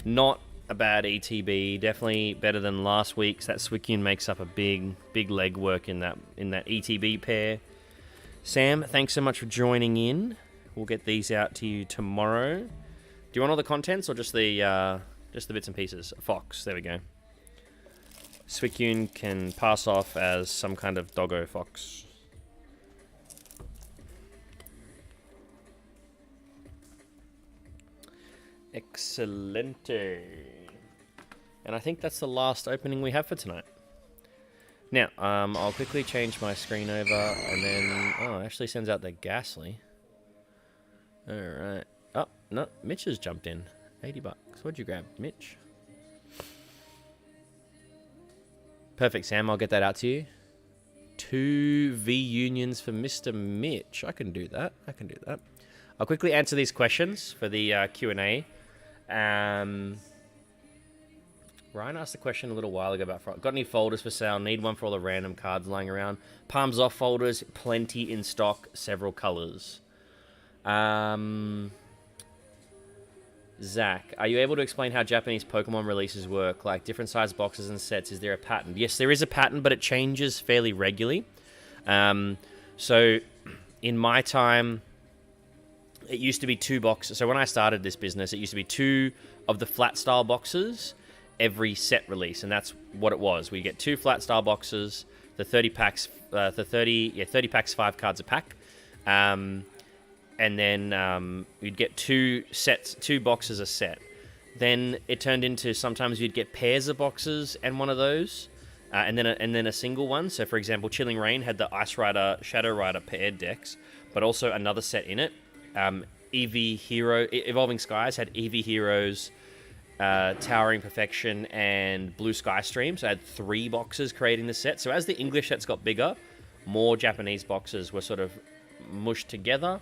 Speaker 1: Not a bad ETB, definitely better than last week's. That Suicune makes up a big legwork in that ETB pair. Sam, thanks so much for joining in. We'll get these out to you tomorrow. Do you want all the contents or just the bits and pieces? Fox, there we go. Suicune can pass off as some kind of doggo fox. Excelente. And I think that's the last opening we have for tonight. Now, I'll quickly change my screen over and then... Oh, it actually sends out the Ghastly. Alright. Oh, no, Mitch has jumped in. $80. What'd you grab, Mitch? Perfect, Sam. I'll get that out to you. 2 V unions for Mr. Mitch. I can do that. I'll quickly answer these questions for the Q&A. Ryan asked a question a little while ago about... Got any folders for sale? Need one for all the random cards lying around. Palms off folders. Plenty in stock. Several colors. Zach, are you able to explain how Japanese Pokemon releases work? Like different size boxes and sets, is there a pattern? Yes, there is a pattern, but it changes fairly regularly. So, in my time, it used to be 2 boxes. So when I started this business, it used to be 2 of the flat style boxes every set release, and that's what it was. We get 2 flat style boxes, the 30 packs, 30 packs, 5 cards a pack. And then you'd get 2 boxes a set. Then it turned into sometimes you'd get pairs of boxes and one of those, and then a single one. So for example, Chilling Reign had the Ice Rider, Shadow Rider paired decks, but also another set in it. Evolving Skies had Eevee Heroes, Towering Perfection, and Blue Sky Stream. So I had 3 boxes creating the set. So as the English sets got bigger, more Japanese boxes were sort of mushed together.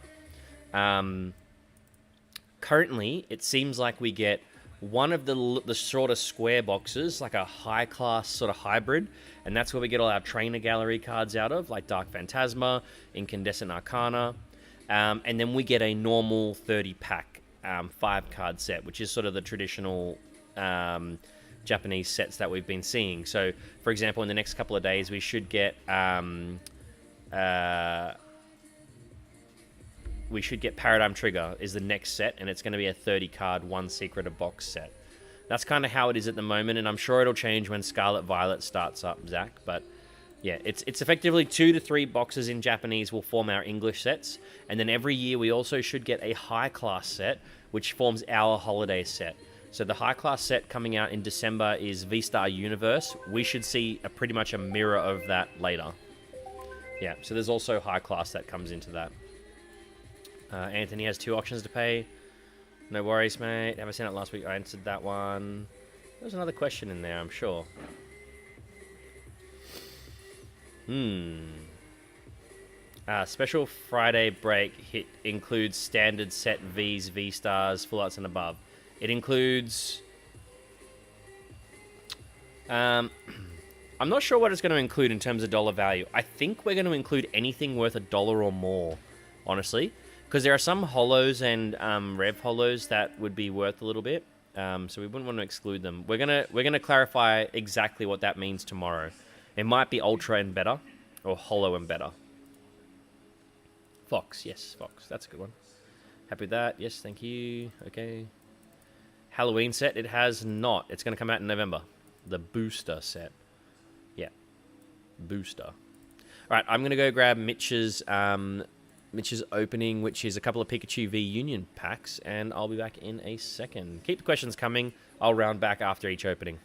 Speaker 1: Currently, it seems like we get one of the sort of square boxes, like a high-class sort of hybrid, and that's where we get all our Trainer Gallery cards out of, like Dark Phantasma, Incandescent Arcana, and then we get a normal 30-pack 5-card set, which is sort of the traditional Japanese sets that we've been seeing. So, for example, in the next couple of days, we should get... we should get Paradigm Trigger is the next set, and it's going to be a 30-card, 1 secret a box set. That's kind of how it is at the moment, and I'm sure it'll change when Scarlet Violet starts up, Zach. But yeah, it's effectively 2 to 3 boxes in Japanese will form our English sets, and then every year we also should get a high-class set, which forms our holiday set. So the high-class set coming out in December is V-Star Universe. We should see pretty much a mirror of that later. Yeah, so there's also high-class that comes into that. Anthony has 2 auctions to pay. No worries, mate. Have I seen it last week? I answered that one. There's another question in there, I'm sure. Special Friday break hit includes standard set Vs, V-Stars, Full Arts and above. It includes I'm not sure what it's going to include in terms of dollar value. I think we're going to include anything worth $1 or more, honestly, because there are some holos and rev holos that would be worth a little bit. So we wouldn't want to exclude them. We're gonna clarify exactly what that means tomorrow. It might be ultra and better, or holo and better. Fox, yes, Fox. That's a good one. Happy with that. Yes, thank you. Okay. Halloween set. It has not. It's going to come out in November. The booster set. Yeah. Booster. All right, I'm going to go grab Mitch's opening, which is a couple of Pikachu V Union packs, and I'll be back in a second. Keep the questions coming. I'll round back after each opening.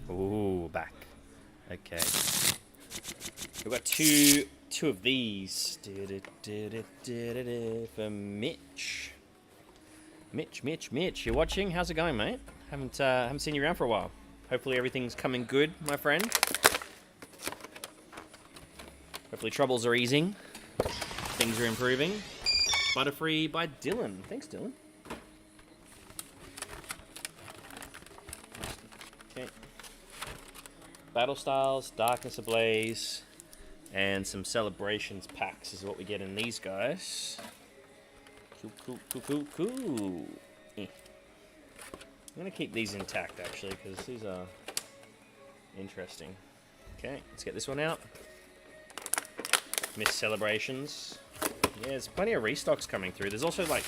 Speaker 1: Ooh, back. Okay. We've got two of these for Mitch. Mitch, you're watching? How's it going, mate? Haven't seen you around for a while. Hopefully everything's coming good, my friend. Hopefully troubles are easing. Things are improving. Butterfree by Dylan. Thanks, Dylan. Okay. Battle Styles, Darkness Ablaze, and some Celebrations packs is what we get in these guys. Cool. I'm going to keep these intact, actually, because these are interesting. Okay, let's get this one out. Miss Celebrations. Yeah, there's plenty of restocks coming through. There's also, like,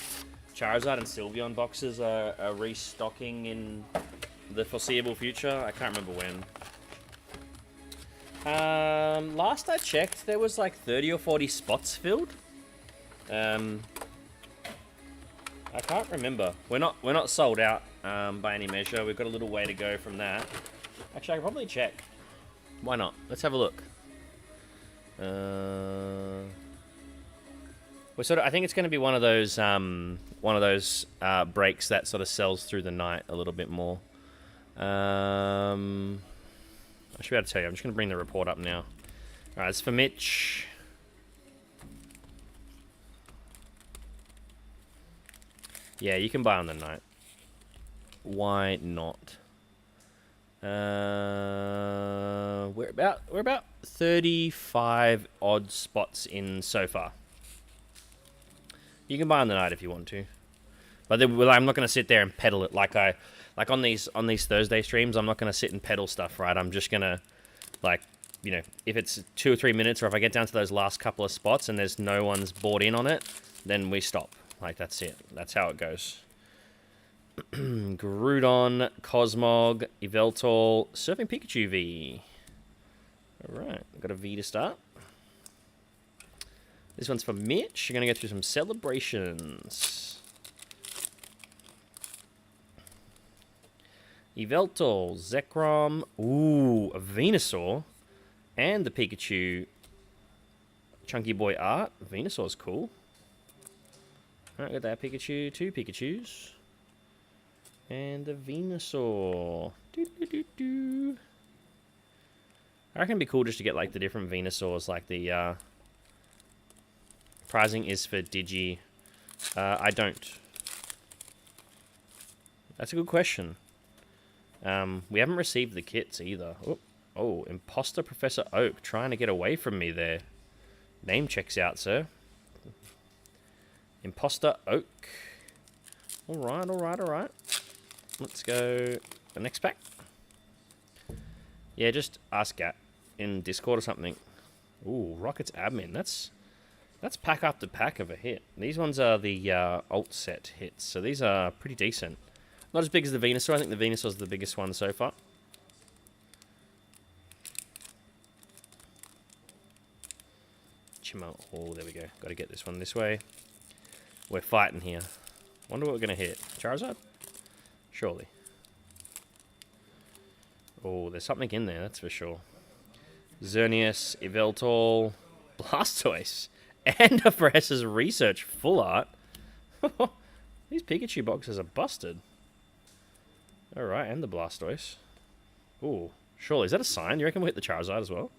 Speaker 1: Charizard and Sylveon boxes are restocking in the foreseeable future. I can't remember when. Last I checked, there was, like, 30 or 40 spots filled. I can't remember. We're not sold out by any measure. We've got a little way to go from that. Actually, I can probably check. Why not? Let's have a look. We're sort of. I think it's going to be one of those breaks that sort of sells through the night a little bit more. I should be able to tell you. I'm just going to bring the report up now. All right, it's for Mitch. Yeah, you can buy on the night. Why not? We're about 35 odd spots in so far. You can buy on the night if you want to, but I'm not going to sit there and peddle it like on these Thursday streams. I'm not going to sit and peddle stuff, right? I'm just going to, like, you know, if it's 2 or 3 minutes, or if I get down to those last couple of spots and there's no one's bought in on it, then we stop. Like, that's it. That's how it goes. Groudon, Cosmog, Yveltal, Surfing Pikachu V. Alright, got a V to start. This one's for Mitch. You're going to go through some celebrations. Yveltal, Zekrom, ooh, a Venusaur, and the Pikachu Chunky Boy art. Venusaur's cool. Alright, got that Pikachu, 2 Pikachus. And the Venusaur. Doo-doo-doo-doo. I reckon it'd be cool just to get like the different Venusaurs, like the prizing is for Digi. I don't. That's a good question. We haven't received the kits either. Oh, Imposter Professor Oak trying to get away from me there. Name checks out, sir. Imposter Oak. Alright. Let's go the next pack. Yeah, just ask Gat in Discord or something. Ooh, Rockets Admin. That's pack after pack of a hit. These ones are the alt set hits, so these are pretty decent. Not as big as the Venusaur. I think the Venusaur's the biggest one so far. Chimo. Oh, there we go. Got to get this one this way. We're fighting here. Wonder what we're going to hit. Charizard? Surely. Oh, there's something in there, that's for sure. Xerneas, Yveltal, Blastoise, and a Professor's Research Full Art. These Pikachu boxes are busted. Alright, and the Blastoise. Ooh, surely. Is that a sign? You reckon we'll hit the Charizard as well?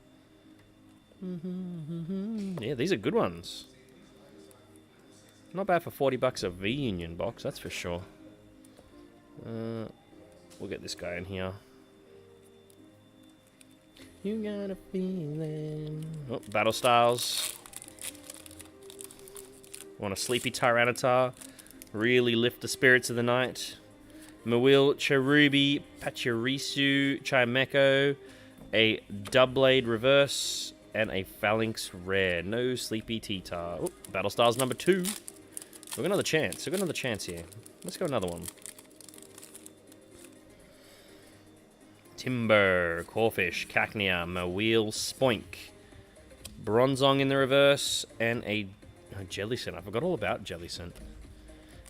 Speaker 1: Yeah, these are good ones. Not bad for 40 bucks a V-Union box, that's for sure. We'll get this guy in here. You got a feeling. Oh, Battle Styles. Want a Sleepy Tyranitar. Really lift the spirits of the night. Mawile, Cherubi, Pachirisu, Chimecho, a Doublade Reverse, and a Phalanx Rare. No Sleepy T-Tar. Oh, Battle Styles number 2. We've got another chance. We've got another chance here. Let's go another one. Timber, Corphish, Cacnea, Mawile, Spoink, Bronzong in the reverse, and a Jellicent. I forgot all about Jellicent.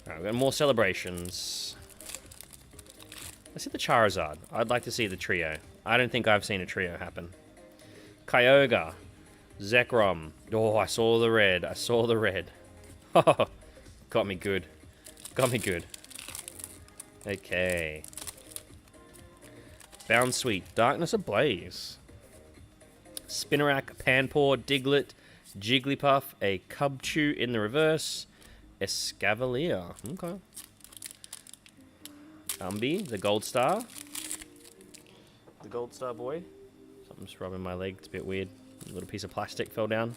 Speaker 1: Alright, we've got more celebrations. Let's see the Charizard. I'd like to see the trio. I don't think I've seen a trio happen. Kyogre, Zekrom. Oh, I saw the red. Oh, got me good. Okay. Bound Sweet, Darkness Ablaze. Spinarak, Panpour, Diglett, Jigglypuff, a Cubchoo in the reverse, Escavalier. Okay. Umby, the Gold Star. The Gold Star boy. Something's rubbing my leg, it's a bit weird. A little piece of plastic fell down.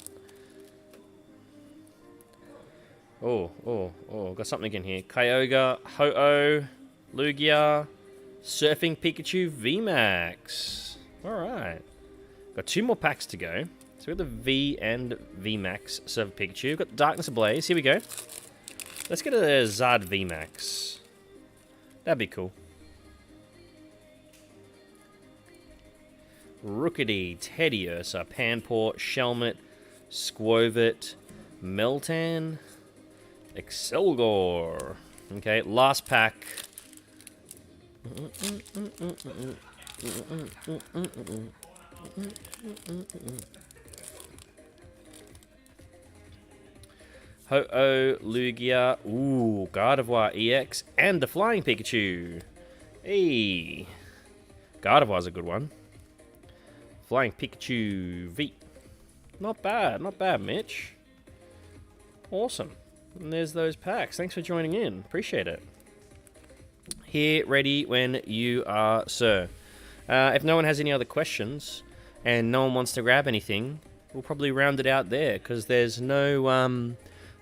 Speaker 1: Oh, got something in here. Kyogre, Ho-Oh, Lugia, Surfing Pikachu VMAX. Alright. Got 2 more packs to go. So we've got the V and VMAX Surfing Pikachu. We've got Darkness Ablaze. Here we go. Let's get a Zard VMAX. That'd be cool. Rookidee, Teddiursa, Panpour, Shelmet, Squovit, Meltan, Excelgor. Okay, last pack. Ho-Oh, Lugia, ooh, Gardevoir EX, and the Flying Pikachu. Hey, Gardevoir's a good one. Flying Pikachu V. Not bad, Mitch. Awesome. And there's those packs. Thanks for joining in. Appreciate it. Here, ready when you are, sir. If no one has any other questions and no one wants to grab anything, we'll probably round it out there because there's no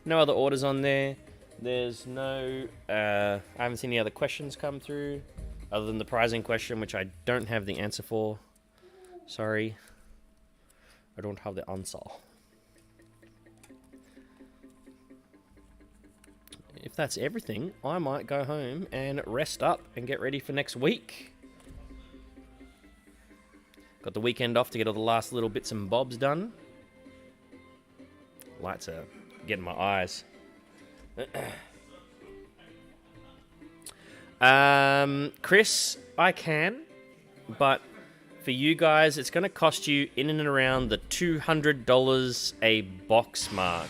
Speaker 1: other orders on there. There's no... I haven't seen any other questions come through other than the prizing question, which I don't have the answer for. Sorry. I don't have the answer. If that's everything, I might go home and rest up and get ready for next week. Got the weekend off to get all the last little bits and bobs done. Lights are getting my eyes. Chris, I can, but for you guys, it's going to cost you in and around the $200 a box mark.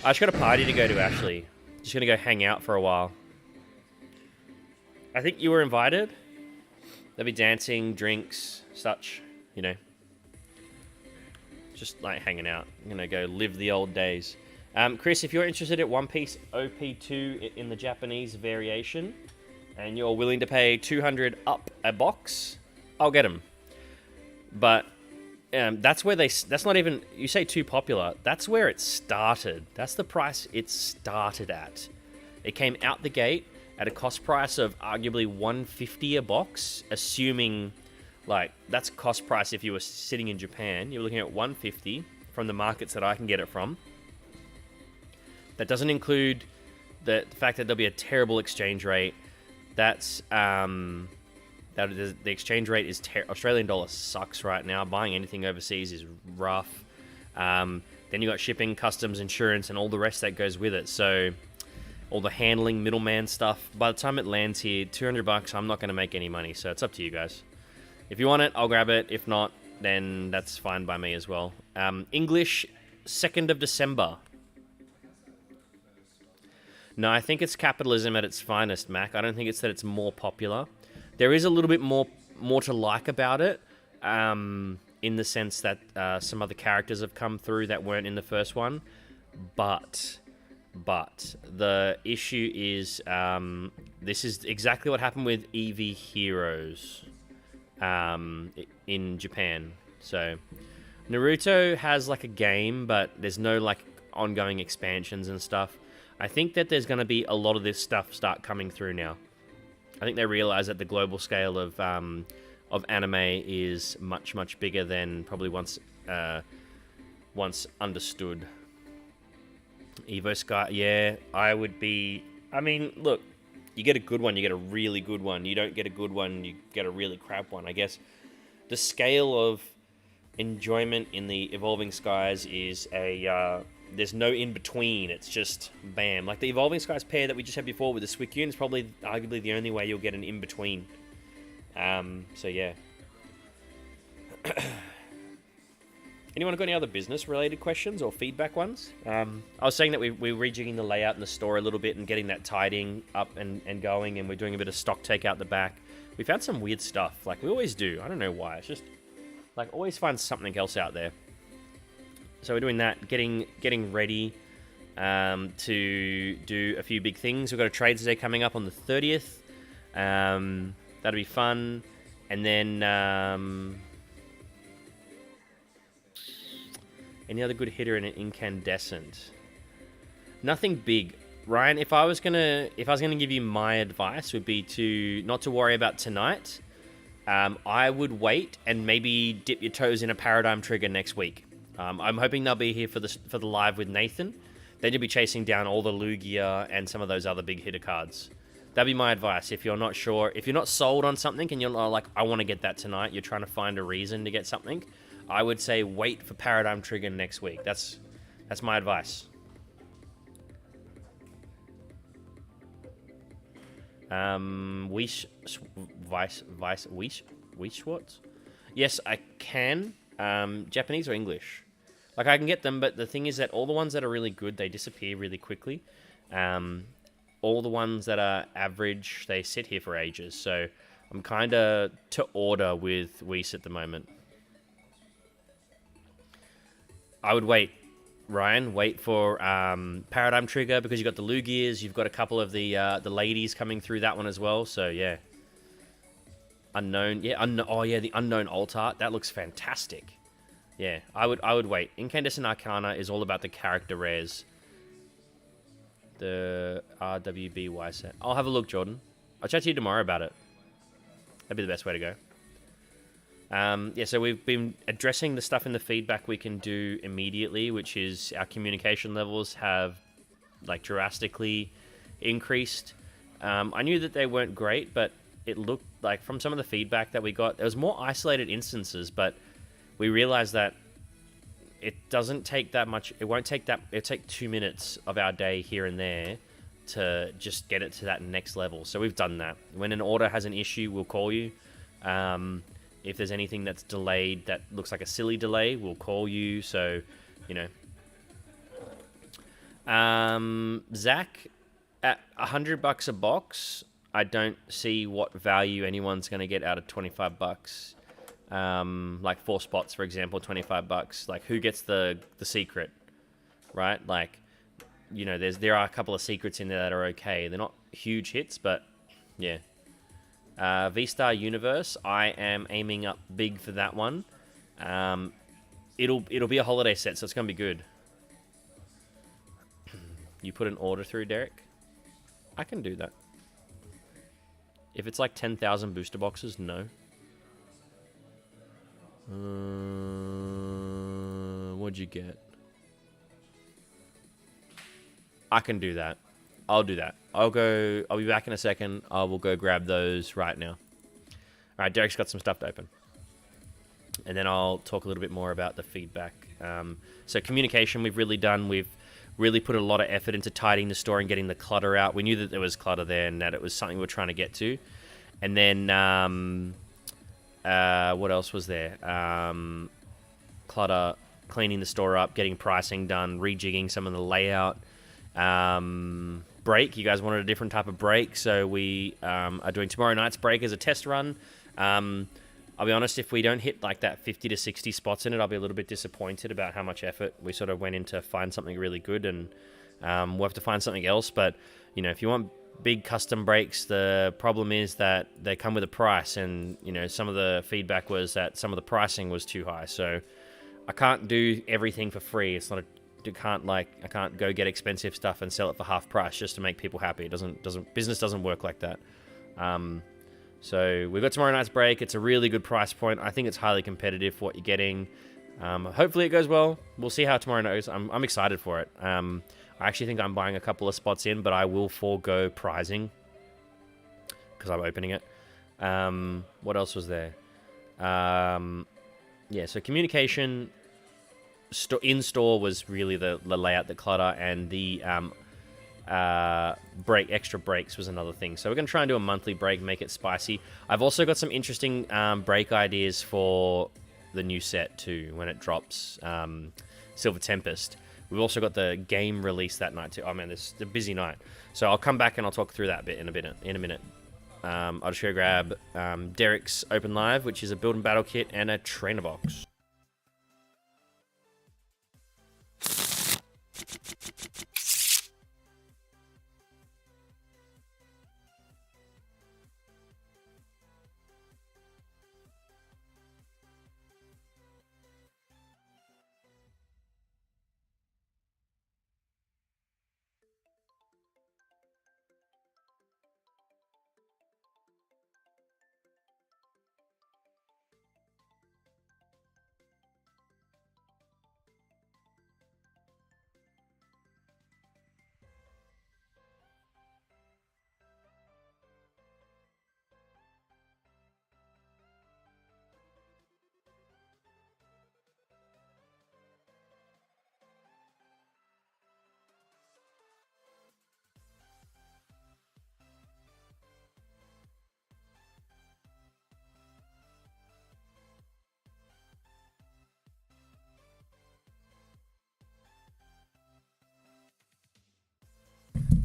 Speaker 1: I just got a party to go to, Ashley. Just going to go hang out for a while. I think you were invited. There'll be dancing, drinks, such, you know. Just like hanging out. I'm gonna go live the old days. Chris, if you're interested at One Piece OP2 in the Japanese variation, and you're willing to pay 200 up a box, I'll get them. But that's where that's not even, you say too popular, that's where it started. That's the price it started at. It came out the gate at a cost price of arguably 150 a box, assuming, like, that's cost price if you were sitting in Japan. You're looking at 150 from the markets that I can get it from. That doesn't include the fact that there'll be a terrible exchange rate. That's the exchange rate is Australian dollar sucks right now. Buying anything overseas is rough. Then you got shipping, customs, insurance, and all the rest that goes with it. So all the handling, middleman stuff. By the time it lands here, $200, I'm not going to make any money. So it's up to you guys. If you want it, I'll grab it. If not, then that's fine by me as well. English, 2nd of December. No, I think it's capitalism at its finest, Mac. I don't think it's that it's more popular. There is a little bit more to like about it, in the sense that some other characters have come through that weren't in the first one. But the issue is, this is exactly what happened with Eevee Heroes in Japan. So Naruto has like a game, but there's no like ongoing expansions and stuff. I think that there's going to be a lot of this stuff start coming through now. I think they realize that the global scale of anime is much bigger than probably once understood. Evo Sky, yeah, I would be. I mean, look, you get a good one, you get a really good one. You don't get a good one, you get a really crap one. I guess the scale of enjoyment in the Evolving Skies is there's no in between. It's just bam. Like the Evolving Skies pair that we just had before with the Suicune is probably arguably the only way you'll get an in between. So yeah. Anyone got any other business related questions or feedback ones? I was saying that we're rejigging the layout in the store a little bit and getting that tidying up and going, and we're doing a bit of stock take out the back. We found some weird stuff, like we always do. I don't know why. It's just like always find something else out there. So we're doing that, getting ready to do a few big things. We've got a trades day coming up on the 30th. That'll be fun. And then any other good hitter in an incandescent? Nothing big. Ryan, if I was gonna give you my advice, would be to not to worry about tonight. I would wait and maybe dip your toes in a Paradigm Trigger next week. I'm hoping they'll be here for the live with Nathan. Then you'll be chasing down all the Lugia and some of those other big hitter cards. That'd be my advice. If you're not sure, if you're not sold on something and you're not like, I want to get that tonight, you're trying to find a reason to get something, I would say wait for Paradigm Trigger next week. That's my advice. Schwartz? Yes, I can. Japanese or English? Like, I can get them, but the thing is that all the ones that are really good, they disappear really quickly. All the ones that are average, they sit here for ages. So I'm kind of to order with Whis at the moment. I would wait, Ryan. Wait for Paradigm Trigger, because you've got the Lugias, you've got a couple of the ladies coming through that one as well. So yeah, Unknown, yeah, the Unknown Alt Art, that looks fantastic. Yeah, I would wait. Incandescent Arcana is all about the character rares. The RWBY set. I'll have a look, Jordan. I'll chat to you tomorrow about it. That'd be the best way to go. Yeah, so we've been addressing the stuff in the feedback we can do immediately, which is our communication levels have like drastically increased. I knew that they weren't great, but it looked like from some of the feedback that we got, there was more isolated instances, but we realized that it doesn't take that much. It won't take that. It'll take 2 minutes of our day here and there to just get it to that next level. So we've done that. When an order has an issue, we'll call you. If there's anything that's delayed that looks like a silly delay, we'll call you. So, you know. Zach, at $100 a box, I don't see what value anyone's going to get out of $25. Like 4 spots, for example, $25. Like, who gets the secret, right? Like, you know, there are a couple of secrets in there that are okay. They're not huge hits, but yeah. V-Star Universe, I am aiming up big for that one. It'll be a holiday set, so it's gonna be good. You put an order through, Derek? I can do that. If it's like 10,000 booster boxes, no. What'd you get? I can do that. I'll do that. I'll be back in a second. I will go grab those right now. All right, Derek's got some stuff to open. And then I'll talk a little bit more about the feedback. So communication we've really done. We've really put a lot of effort into tidying the store and getting the clutter out. We knew that there was clutter there and that it was something we were trying to get to. And then, what else was there? Clutter, cleaning the store up, getting pricing done, rejigging some of the layout. Break, you guys wanted a different type of break, so we are doing tomorrow night's break as a test run. I'll be honest, if we don't hit like that 50 to 60 spots in it, I'll be a little bit disappointed about how much effort we sort of went in to find something really good, and we'll have to find something else. But, you know, if you want big custom breaks, the problem is that they come with a price, and, you know, some of the feedback was that some of the pricing was too high, so I can't do everything for free. It's not I can't go get expensive stuff and sell it for half price just to make people happy. Business doesn't work like that. So we've got tomorrow night's break. It's a really good price point. I think it's highly competitive for what you're getting. Hopefully it goes well. We'll see how tomorrow goes. I'm excited for it. I actually think I'm buying a couple of spots in, but I will forego prizing because I'm opening it. What else was there? Yeah, so communication in-store was really the layout, the clutter, and the extra breaks was another thing. So we're going to try and do a monthly break, make it spicy. I've also got some interesting break ideas for the new set too when it drops, Silver Tempest. We've also got the game release that night too. Oh man, this is a busy night. So I'll come back and I'll talk through that bit in a minute. I'll just go grab Derek's Open Live, which is a build and battle kit and a trainer box.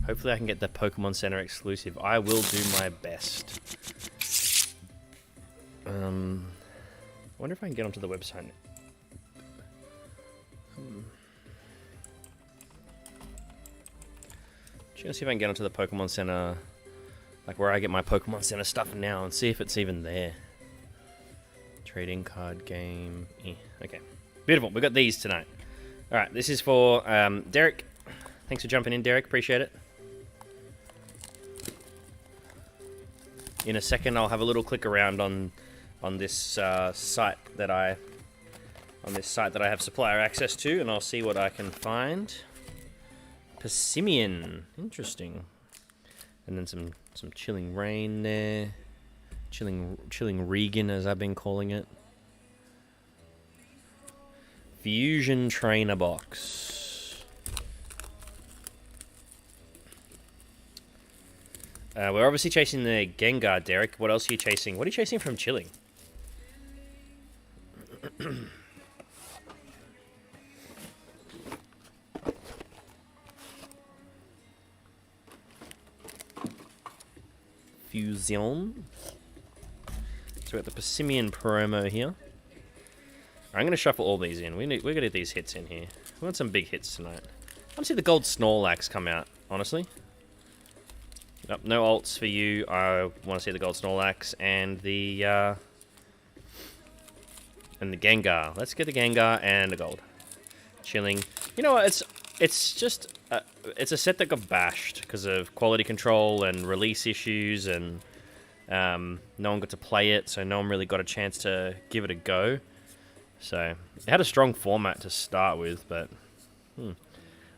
Speaker 1: Hopefully I can get the Pokemon Center exclusive. I will do my best. I wonder if I can get onto the website. Just gonna see if I can get onto the Pokemon Center, like where I get my Pokemon Center stuff now, and see if it's even there. Trading card game. Okay. Beautiful. We got these tonight. Alright, this is for Derek. Thanks for jumping in, Derek. Appreciate it. In a second, I'll have a little click around on this site that I have supplier access to, and I'll see what I can find. Persimmon, interesting, and then some chilling rain there, chilling Regan as I've been calling it. Fusion trainer box. We're obviously chasing the Gengar, Derek. What else are you chasing? What are you chasing from Chilling? Fusion. So we got the Persimmon promo here. I'm going to shuffle all these in. We're going to get these hits in here. We want some big hits tonight. I want to see the gold Snorlax come out, honestly. Nope, no alts for you. I want to see the gold Snorlax and the Gengar. Let's get the Gengar and the gold. Chilling. You know what? It's just it's a set that got bashed because of quality control and release issues, and no one got to play it, so no one really got a chance to give it a go. So it had a strong format to start with, but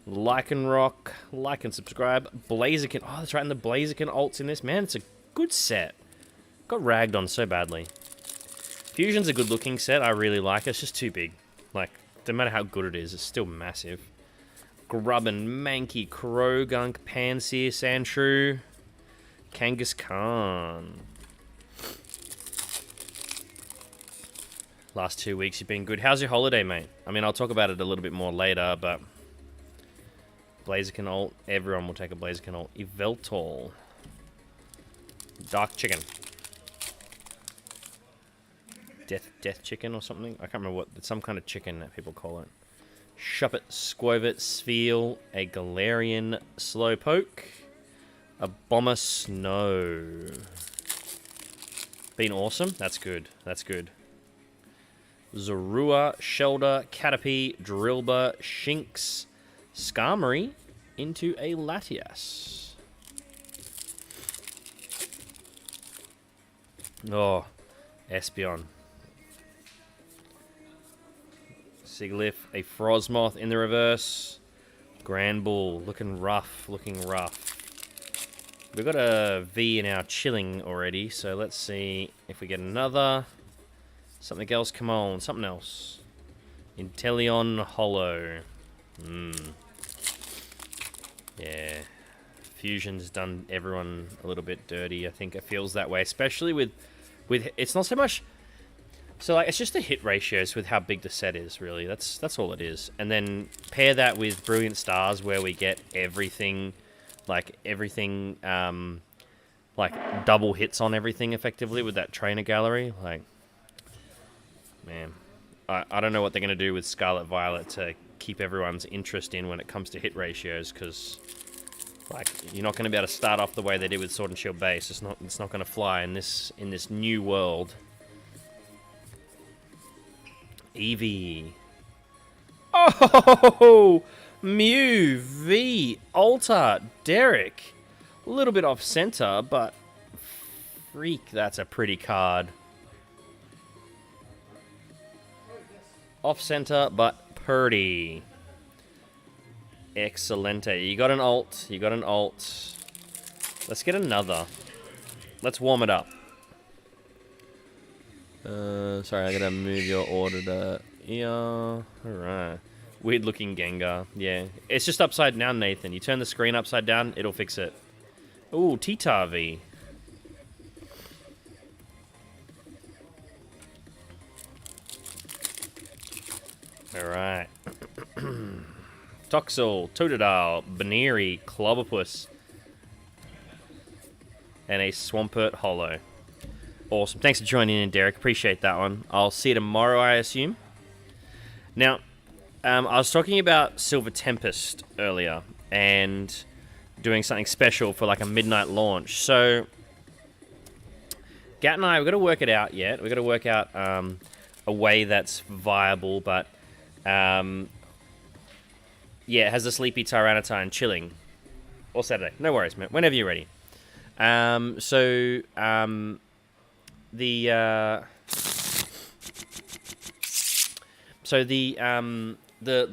Speaker 1: like and rock, like and subscribe. Blaziken. Oh, that's right, and the Blaziken ults in this. Man, it's a good set. Got ragged on so badly. Fusion's a good looking set. I really like it. It's just too big. Like, no matter how good it is, it's still massive. Grubbin, Mankey, Krogunk, Pansear, Sandshrew, Kangaskhan. Last 2 weeks you've been good. How's your holiday, mate? I mean, I'll talk about it a little bit more later, but Blaziken ult. Everyone will take a Blaziken ult. Yveltal. Dark Chicken. Death Chicken or something? I can't remember what. It's some kind of chicken that people call it. Shuppet, Squovit, Spheal, a Galarian Slowpoke, a Bomber Snow. Been awesome? That's good. That's good. Zorua, Shelder, Caterpie, Drillbur, Shinx, Skarmory into a Latias. Oh, Espeon. Sigilyph, a Frosmoth in the reverse. Granbull, looking rough, looking rough. We've got a V in our chilling already, so let's see if we get another. Something else, come on, something else. Inteleon Hollow. Yeah. Fusion's done everyone a little bit dirty, I think it feels that way, especially with it's not so much. So like it's just the hit ratios with how big the set is, really. That's all it is. And then pair that with Brilliant Stars, where we get everything, like double hits on everything effectively with that trainer gallery. Like, man, I don't know what they're gonna do with Scarlet Violet to keep everyone's interest in when it comes to hit ratios, because like you're not gonna be able to start off the way they did with Sword and Shield base. It's not gonna fly in this new world. Eevee. Oh, Mew, V, Altar, Derek. A little bit off center, but freak, that's a pretty card. Off center, but pretty. Excelente. You got an ult. You got an ult. Let's get another. Let's warm it up. Sorry, I gotta move your order to... Yeah, alright. Weird looking Gengar, yeah. It's just upside down, Nathan. You turn the screen upside down, it'll fix it. Ooh, Titavi. Alright. Toxel, Totodile, Baneri, Clobbopus, and a Swampert Hollow. Awesome. Thanks for joining in, Derek. Appreciate that one. I'll see you tomorrow, I assume. Now, I was talking about Silver Tempest earlier and doing something special for like a midnight launch. So, Gat and I, we've got to work it out yet. We've got to work out a way that's viable, but yeah, it has a Sleepy Tyranitar chilling. Or Saturday. No worries, man. Whenever you're ready. The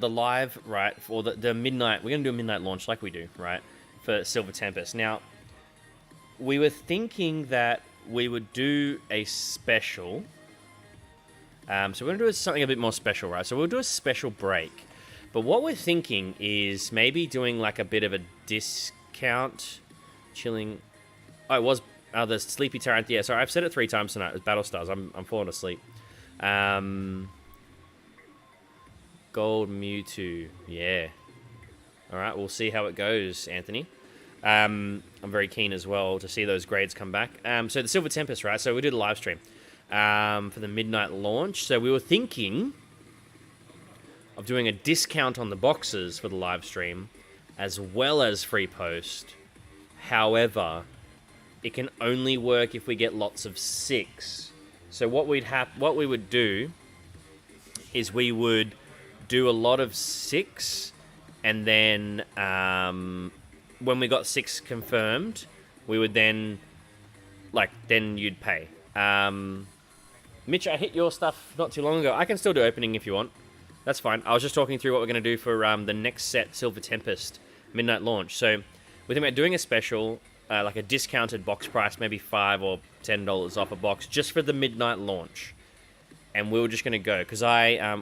Speaker 1: live, right, for the midnight, we're going to do a midnight launch like we do, right, for Silver Tempest. Now, we were thinking that we would do a special. So we're going to do something a bit more special, right? So we'll do a special break. But what we're thinking is maybe doing like a bit of a discount, chilling. Oh, it was the Sleepy Tyrant. Yeah, sorry, I've said it 3 times tonight. It was Battle Stars. I'm falling asleep. Gold Mewtwo. Yeah. All right, we'll see how it goes, Anthony. I'm very keen as well to see those grades come back. So the Silver Tempest, right? So we did a live stream for the midnight launch. So we were thinking of doing a discount on the boxes for the live stream, as well as free post. However, it can only work if we get lots of 6. So what we would do is we would do a lot of 6, and then when we got 6 confirmed, we would then you'd pay. Mitch, I hit your stuff not too long ago. I can still do opening if you want. That's fine. I was just talking through what we're going to do for the next set, Silver Tempest midnight launch. So we're thinking about doing a special, like a discounted box price, maybe $5 or $10 off a box, just for the midnight launch. And we were just going to go, because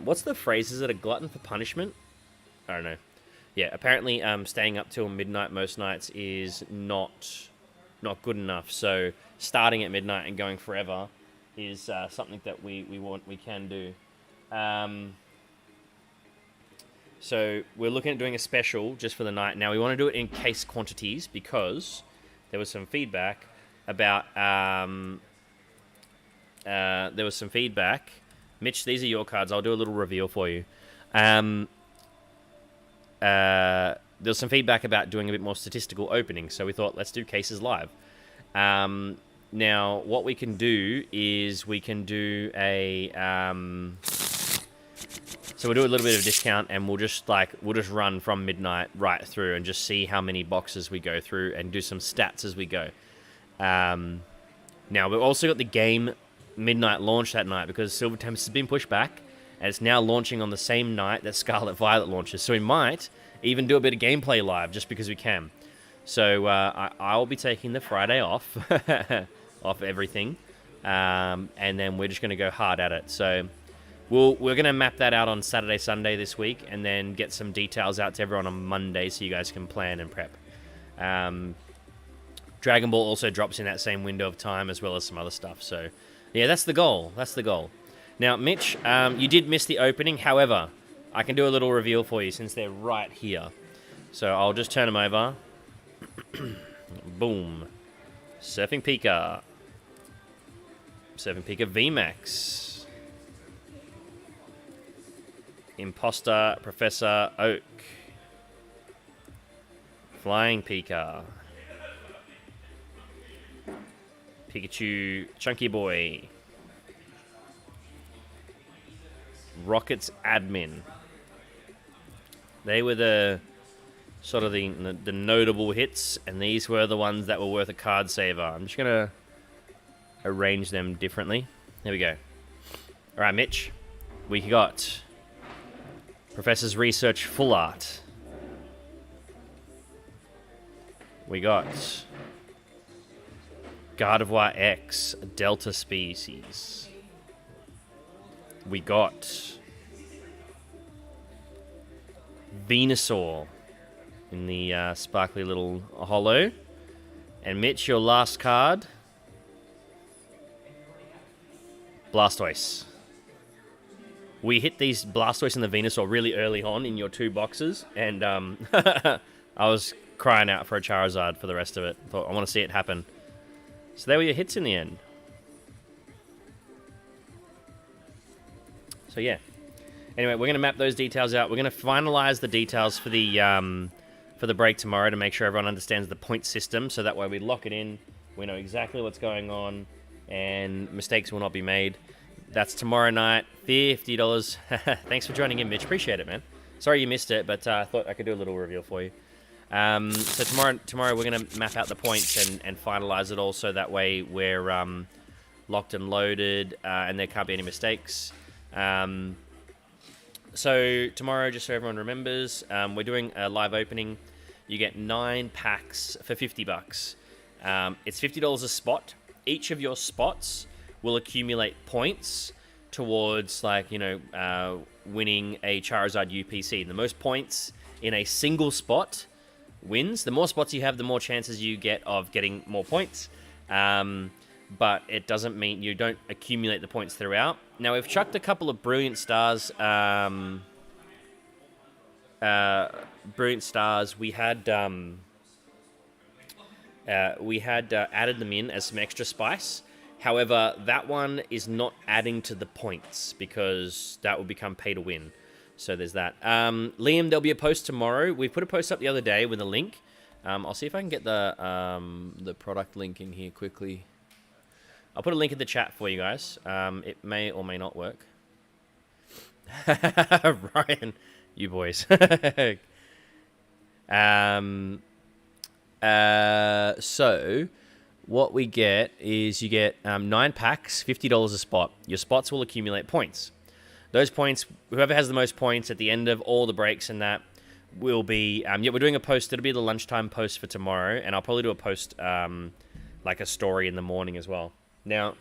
Speaker 1: what's the phrase? Is it a glutton for punishment? I don't know. Yeah, apparently staying up till midnight most nights is not good enough. So starting at midnight and going forever is something that we can do. So we're looking at doing a special just for the night. Now we want to do it in case quantities because there was some feedback about Mitch, these are your cards. I'll do a little reveal for you. There was some feedback about doing a bit more statistical opening, so we thought let's do cases live. Now what we can do is we can do a so we'll do a little bit of discount, and we'll just run from midnight right through and just see how many boxes we go through and do some stats as we go. Now we've also got the game midnight launch that night because Silver Tempest has been pushed back, and it's now launching on the same night that Scarlet Violet launches. So we might even do a bit of gameplay live just because we can. So I'll be taking the Friday off, off everything, and then we're just going to go hard at it. So we're going to map that out on Saturday, Sunday this week, and then get some details out to everyone on Monday so you guys can plan and prep. Dragon Ball also drops in that same window of time as well as some other stuff. So yeah, that's the goal. That's the goal. Now, Mitch, you did miss the opening. However, I can do a little reveal for you since they're right here. So I'll just turn them over. Boom. Surfing Pika. Surfing Pika VMAX. Imposter Professor Oak. Flying Pika. Pikachu Chunky Boy. Rockets Admin. They were the sort of the notable hits, and these were the ones that were worth a card saver. I'm just going to arrange them differently. There we go. All right, Mitch. We got Professor's Research Full Art. We got Gardevoir X Delta Species. We got Venusaur in the sparkly little holo. And Mitch, your last card, Blastoise. We hit these Blastoise and the Venusaur really early on in your 2 boxes, and I was crying out for a Charizard for the rest of it. Thought, I want to see it happen. So there were your hits in the end. So yeah. Anyway, we're going to map those details out. We're going to finalize the details for the break tomorrow to make sure everyone understands the point system. So that way we lock it in, we know exactly what's going on, and mistakes will not be made. That's tomorrow night, $50. Thanks for joining in, Mitch. Appreciate it, man. Sorry you missed it, but I thought I could do a little reveal for you. So tomorrow we're going to map out the points and finalize it all, so that way we're locked and loaded, and there can't be any mistakes. So tomorrow, just so everyone remembers, we're doing a live opening. You get 9 packs for $50. It's $50 a spot. Each of your spots will accumulate points towards, winning a Charizard UPC. The most points in a single spot wins. The more spots you have, the more chances you get of getting more points. But it doesn't mean you don't accumulate the points throughout. Now, we've chucked a couple of Brilliant Stars. Brilliant Stars. We had We had added them in as some extra spice. However, that one is not adding to the points because that will become pay to win. So there's that. Liam, there'll be a post tomorrow. We put a post up the other day with a link. I'll see if I can get the product link in here quickly. I'll put a link in the chat for you guys. It may or may not work. Ryan, you boys. So what we get is you get 9 packs, $50 a spot. Your spots will accumulate points. Those points, whoever has the most points at the end of all the breaks and that will be... we're doing a post. It'll be the lunchtime post for tomorrow, and I'll probably do a post, like a story in the morning as well. Now,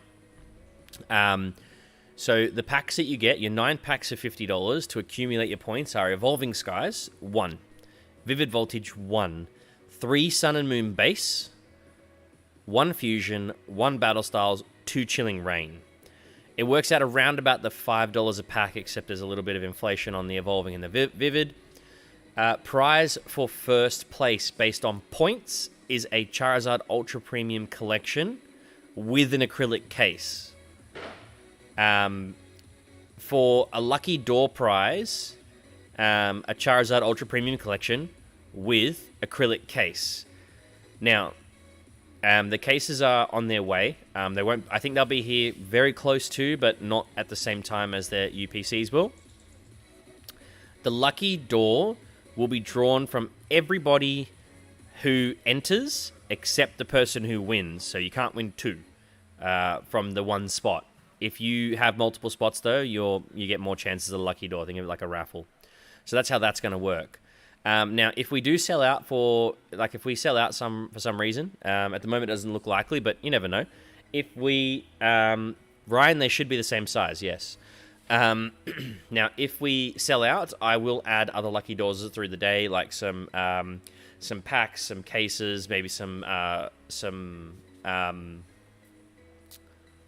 Speaker 1: so the packs that you get, your 9 packs of $50 to accumulate your points are Evolving Skies, 1. Vivid Voltage, 1. 3 Sun and Moon Base, 1 Fusion, 1 Battle Styles, 2 Chilling Rain. It works out around about the $5 a pack, except there's a little bit of inflation on the Evolving and the Vivid. Prize for first place based on points is a Charizard Ultra Premium Collection with an acrylic case. For a lucky door prize, a Charizard Ultra Premium Collection with acrylic case. Now, the cases are on their way. They won't. I think they'll be here very close to, but not at the same time as their UPCs will. The lucky door will be drawn from everybody who enters except the person who wins. So you can't win 2 from the one spot. If you have multiple spots, though, you get more chances of a lucky door. Think of it like a raffle. So that's how that's going to work. Now, if we do sell out for some reason, at the moment it doesn't look likely, but you never know. If we, Ryan, they should be the same size, yes. Now, if we sell out, I will add other lucky doors through the day, like some packs, some cases, maybe some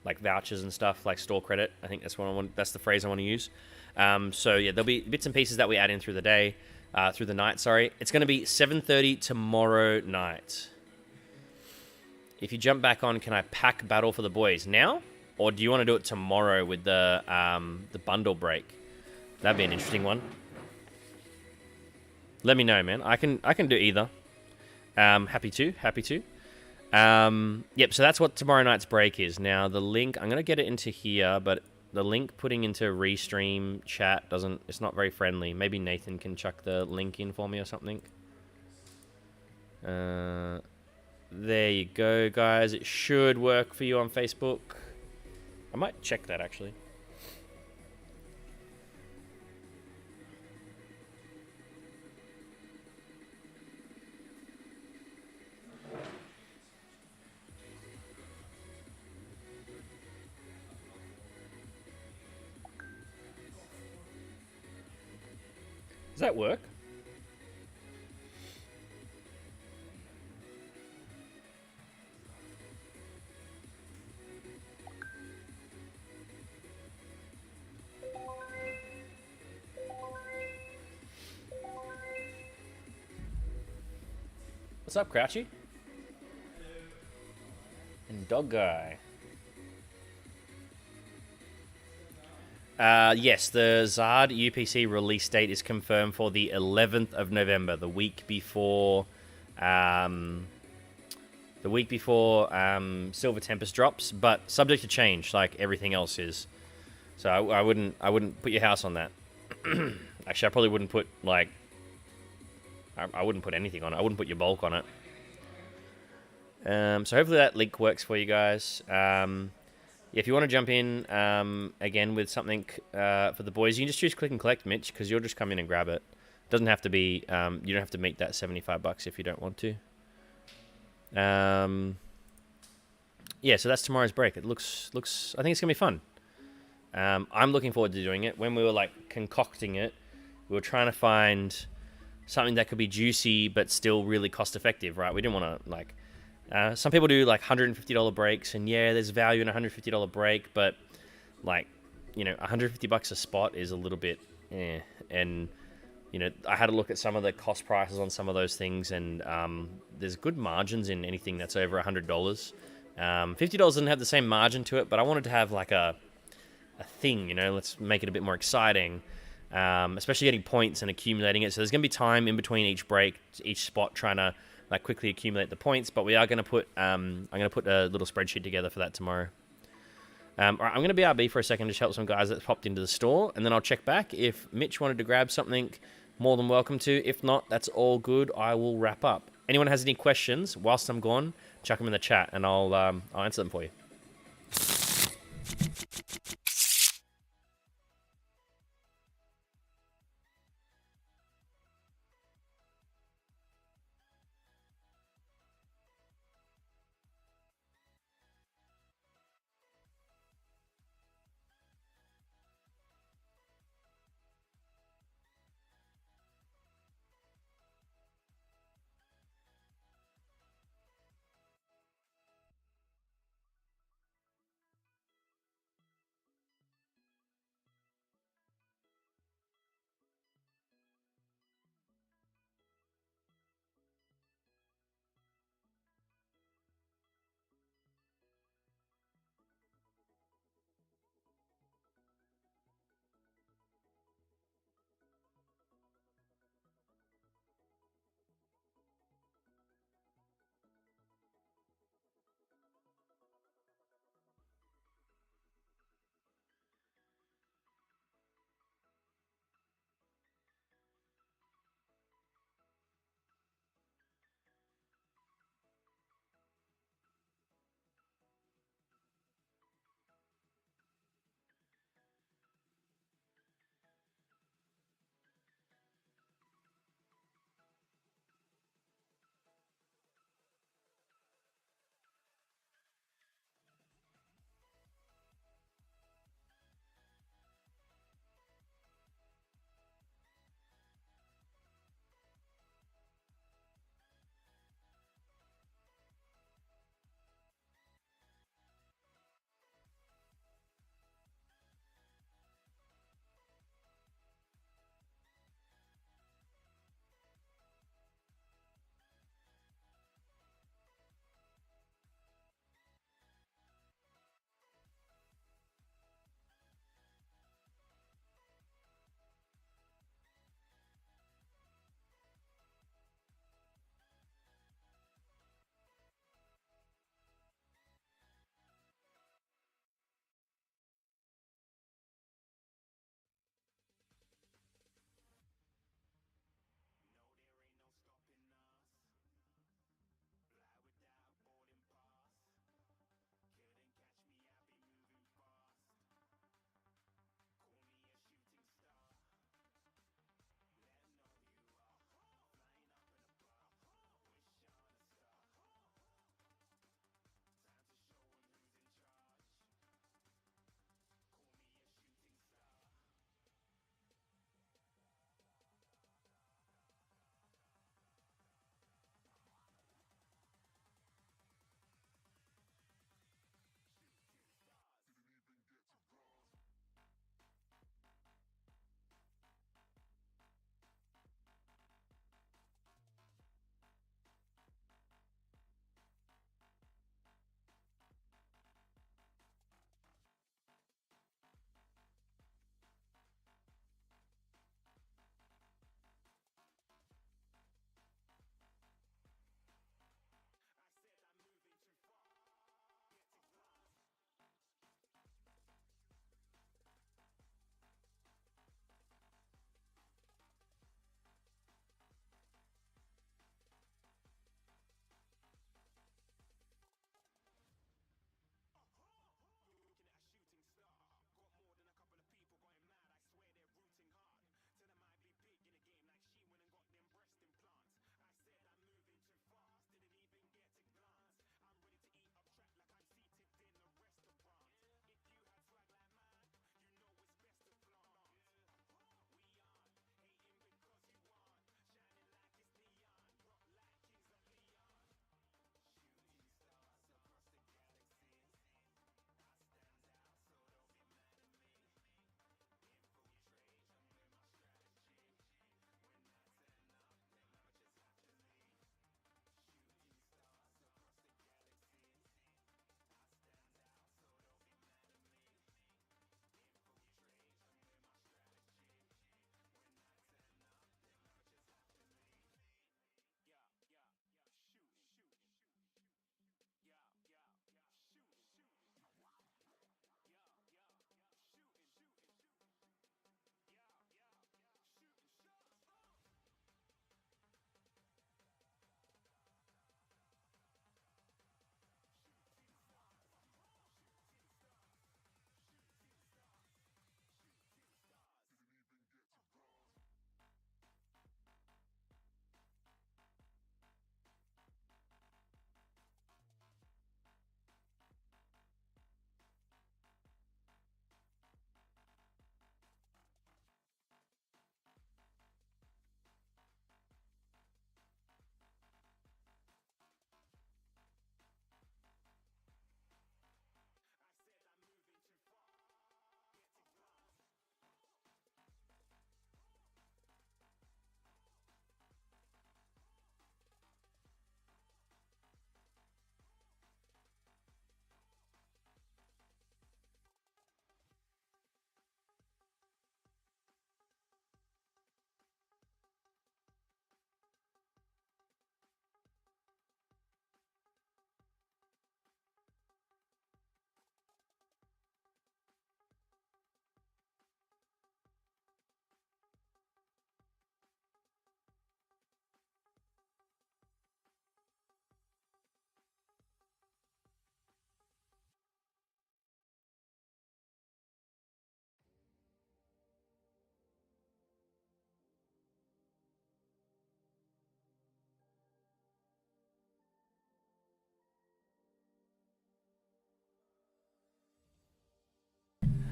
Speaker 1: like vouchers and stuff, like store credit. I think that's what I want. That's the phrase I want to use. So yeah, there'll be bits and pieces that we add in through the day. Through the night, sorry. It's going to be 7:30 tomorrow night. If you jump back on, can I pack Battle for the boys now? Or do you want to do it tomorrow with the bundle break? That'd be an interesting one. Let me know, man. I can do either. Happy to. Yep, so that's what tomorrow night's break is. Now, the link, I'm going to get it into here, but the link putting into Restream chat it's not very friendly. Maybe Nathan can chuck the link in for me or something. There you go, guys. It should work for you on Facebook. I might check that, actually. Does that work? What's up, Crouchy? And Dog Guy. Yes, the Zard UPC release date is confirmed for the 11th of November, the week before Silver Tempest drops, but subject to change, like everything else is. So I wouldn't put your house on that. Actually, I probably wouldn't put I wouldn't put anything on it. I wouldn't put your bulk on it. So hopefully that link works for you guys. If you want to jump in again with something for the boys, you can just choose click and collect, Mitch, because you'll just come in and grab it. Doesn't have to be. You don't have to meet that $75 if you don't want to. Yeah, so that's tomorrow's break. It looks. I think it's gonna be fun. I'm looking forward to doing it. When we were like concocting it, we were trying to find something that could be juicy but still really cost effective, right? We didn't want to like. Some people do like $150 breaks, and yeah, there's value in a $150 break, but like, $150 a spot is a little bit, and I had a look at some of the cost prices on some of those things, and there's good margins in anything that's over $100. $50 doesn't have the same margin to it, but I wanted to have like a thing, let's make it a bit more exciting, especially getting points and accumulating it. So there's going to be time in between each break, each spot, trying to like quickly accumulate the points, but we are going to put, I'm going to put a little spreadsheet together for that tomorrow. All right, I'm going to BRB for a second to help some guys that popped into the store, and then I'll check back. If Mitch wanted to grab something, more than welcome to. If not, that's all good. I will wrap up. Anyone has any questions whilst I'm gone, chuck them in the chat, and I'll answer them for you.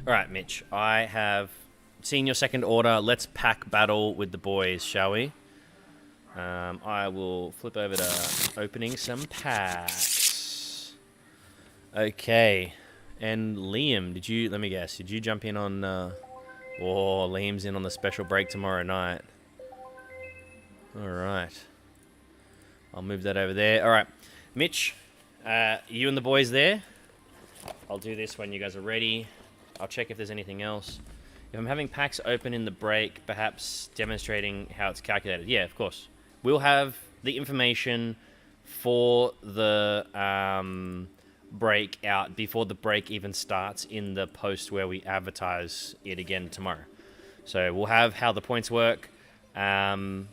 Speaker 1: All right, Mitch. I have seen your second order. Let's pack battle with the boys, shall we? I will flip over to opening some packs. Okay. And Liam, let me guess, did you jump in on, Liam's in on the special break tomorrow night. Alright. I'll move that over there. Alright. Mitch, you and the boys there? I'll do this when you guys are ready. I'll check if there's anything else. If I'm having packs open in the break, perhaps demonstrating how it's calculated. Yeah, of course. We'll have the information for the break out before the break even starts in the post where we advertise it again tomorrow. So we'll have how the points work. I'm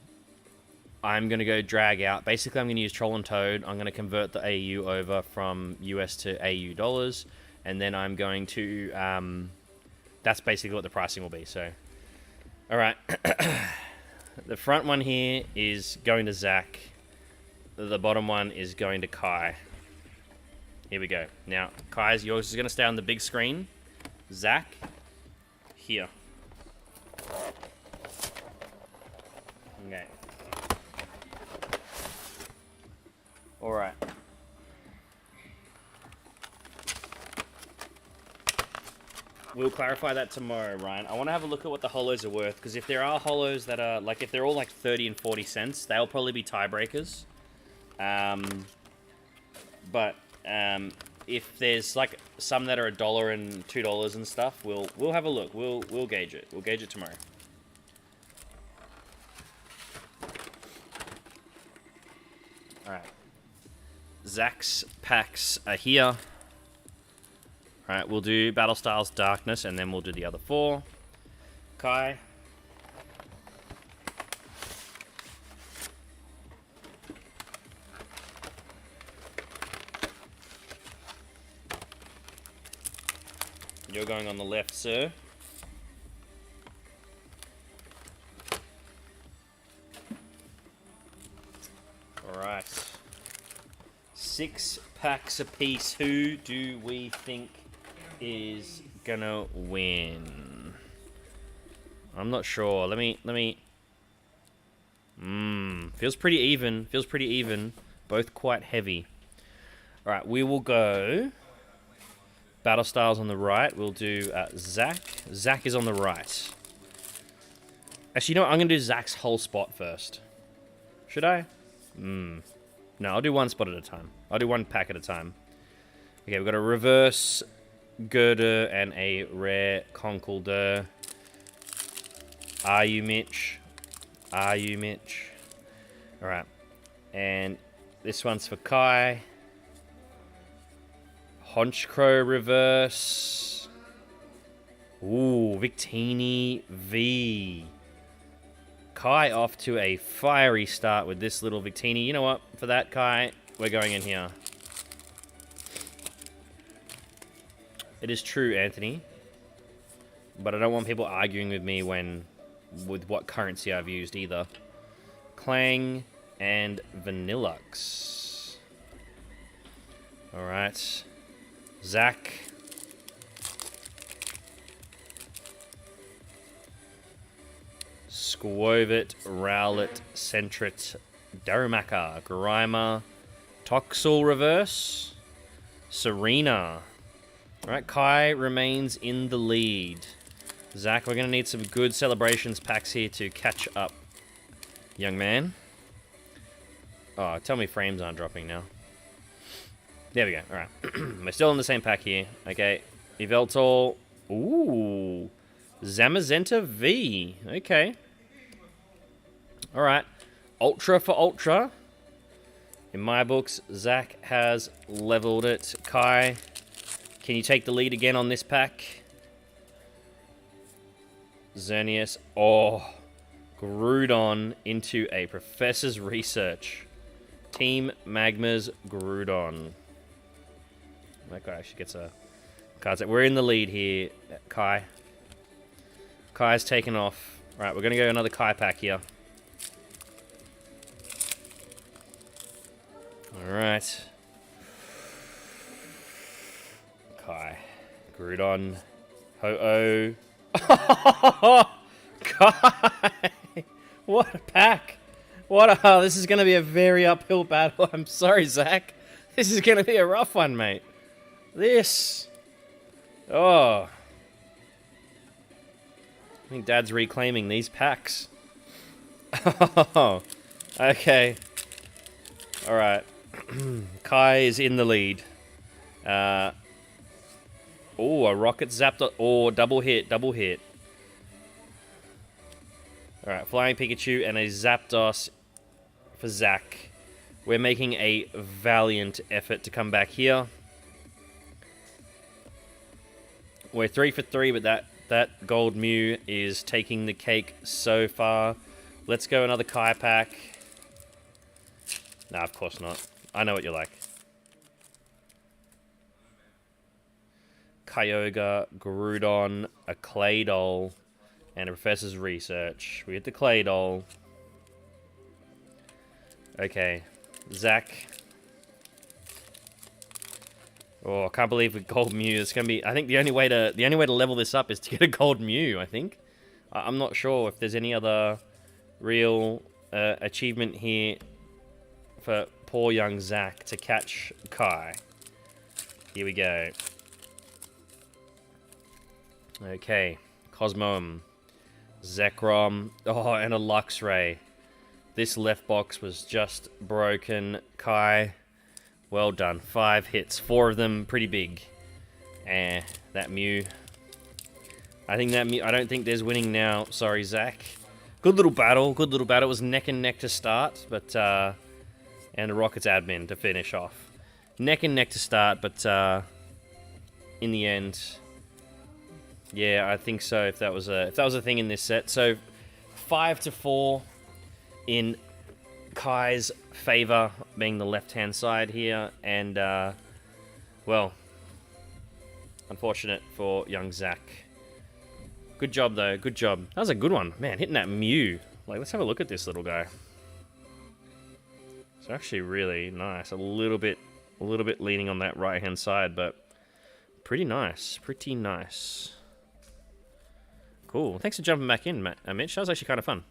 Speaker 1: going to go drag out. Basically, I'm going to use Troll and Toad. I'm going to convert the AU over from US to AU dollars. And then I'm going to... that's basically what the pricing will be. So, all right. The front one here is going to Zach. The bottom one is going to Kai. Here we go. Now, Kai's, yours is going to stay on the big screen. Zach, here. Okay. All right. We'll clarify that tomorrow, Ryan. I want to have a look at what the holos are worth, because if there are holos that are, like, if they're all like 30 and 40 cents, they'll probably be tiebreakers. But if there's like some that are $1 and $2 and stuff, we'll have a look. We'll gauge it. We'll gauge it tomorrow. All right. Zach's packs are here. Alright, we'll do Battle Styles Darkness, and then we'll do the other 4. Kai. You're going on the left, sir. Alright. 6 packs apiece. Who do we think is gonna win? I'm not sure. Let me feels pretty even. Both quite heavy. Alright, we will go Battle Styles on the right. We'll do Zach. Zach is on the right. Actually, you know what? I'm gonna do Zach's whole spot first. Should I? No, I'll do one spot at a time. I'll do one pack at a time. Okay, we've got a reverse Girder and a rare Conkeldurr. Are you Mitch? Are you Mitch? Alright. And this one's for Kai. Honchkrow reverse. Ooh, Victini V. Kai off to a fiery start with this little Victini. You know what? For that, Kai, we're going in here. It is true, Anthony. But I don't want people arguing with me with what currency I've used either. Clang and Vanillux. Alright. Zach. Squovit, Rowlet, Sentret, Darumaka, Grimer, Toxel reverse, Serena. Alright, Kai remains in the lead. Zach, we're going to need some good celebrations packs here to catch up, young man. Oh, tell me frames aren't dropping now. There we go. Alright. We're still in the same pack here. Okay. Yveltal. Ooh. Zamazenta V. Okay. Alright. Ultra for Ultra. In my books, Zach has leveled it. Kai, can you take the lead again on this pack? Xerneas. Oh. Groudon into a Professor's Research. Team Magma's Groudon. That guy actually gets a card set. We're in the lead here, Kai. Kai's taken off. Right, we're going to go another Kai pack here. Alright. Kai. Groudon. Ho-Oh. Kai! What a pack! This is going to be a very uphill battle. I'm sorry, Zach. This is going to be a rough one, mate. This. Oh. I think Dad's reclaiming these packs. Oh. Okay. Alright. Kai is in the lead. Oh, a Rocket Zapdos. Oh, double hit. Alright, Flying Pikachu and a Zapdos for Zach. We're making a valiant effort to come back here. We're 3 for 3, but that Gold Mew is taking the cake so far. Let's go another Kai pack. Nah, of course not. I know what you're like. Kyogre, Groudon, a Claydol, and a Professor's Research. We get the Claydol. Okay, Zach. Oh, I can't believe with Gold Mew. It's gonna be. I think the only way to level this up is to get a Gold Mew. I think. I'm not sure if there's any other real achievement here for poor young Zach to catch Kai. Here we go. Okay, Cosmoem, Zekrom, oh, and a Luxray. This left box was just broken. Kai, well done. 5 hits, 4 of them pretty big. That Mew. I think that Mew, I don't think there's winning now. Sorry, Zach. Good little battle. It was neck and neck to start, but and a Rockets admin to finish off. Neck and neck to start, but in the end. Yeah, I think so. If that was a thing in this set, so 5 to 4 in Kai's favor, being the left-hand side here, and well, unfortunate for young Zach. Good job though. Good job. That was a good one, man. Hitting that Mew. Like, let's have a look at this little guy. It's actually really nice. A little bit leaning on that right-hand side, but pretty nice. Pretty nice. Cool. Thanks for jumping back in, Mitch. That was actually kind of fun.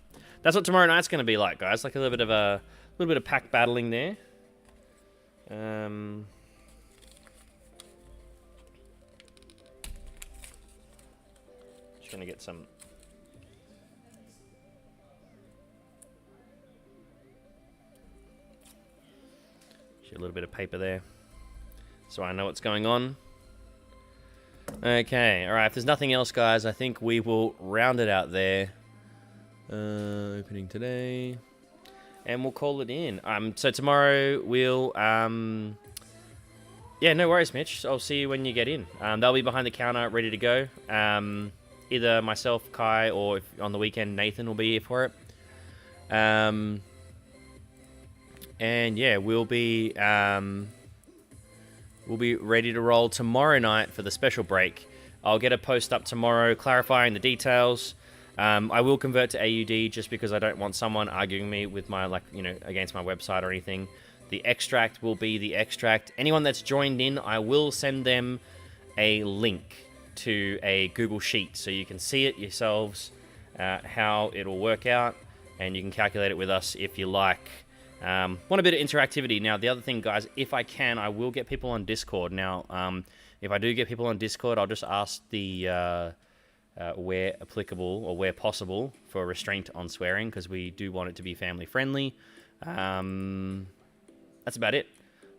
Speaker 1: That's what tomorrow night's going to be like, guys. Like a little bit of pack battling there. Just going to get some. A little bit of paper there, so I know what's going on. Okay, alright, if there's nothing else, guys, I think we will round it out there. Opening today. And we'll call it in. So tomorrow we'll, yeah, no worries, Mitch. I'll see you when you get in. They'll be behind the counter, ready to go. Either myself, Kai, or if on the weekend, Nathan will be here for it. And yeah, we'll be ready to roll tomorrow night for the special break. I'll get a post up tomorrow clarifying the details. I will convert to AUD just because I don't want someone arguing me with my, against my website or anything. The extract will be the extract. Anyone that's joined in, I will send them a link to a Google Sheet so you can see it yourselves, how it'll work out, and you can calculate it with us if you like. Want a bit of interactivity. Now, the other thing, guys, if I can, I will get people on Discord. Now, if I do get people on Discord, I'll just ask the where applicable or where possible for restraint on swearing, because we do want it to be family friendly. That's about it.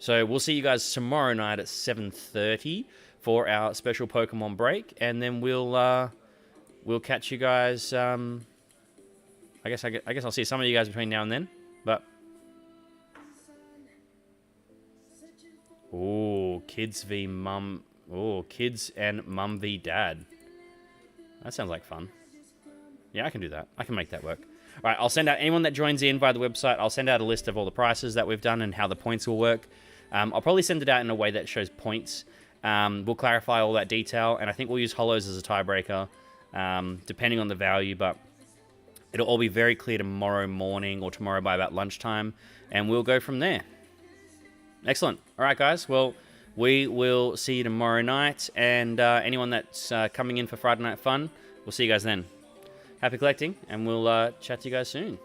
Speaker 1: So we'll see you guys tomorrow night at 7:30 for our special Pokemon break, and then we'll catch you guys. I guess I'll see some of you guys between now and then, but. Oh, kids v mum. Oh, kids and mum v dad. That sounds like fun. Yeah, I can do that. I can make that work. All right, I'll send out anyone that joins in via the website. I'll send out a list of all the prices that we've done and how the points will work. I'll probably send it out in a way that shows points. We'll clarify all that detail, and I think we'll use holos as a tiebreaker, depending on the value, but it'll all be very clear tomorrow morning or tomorrow by about lunchtime, and we'll go from there. Excellent. All right, guys. Well, we will see you tomorrow night. And anyone that's coming in for Friday Night Fun, we'll see you guys then. Happy collecting, and we'll chat to you guys soon.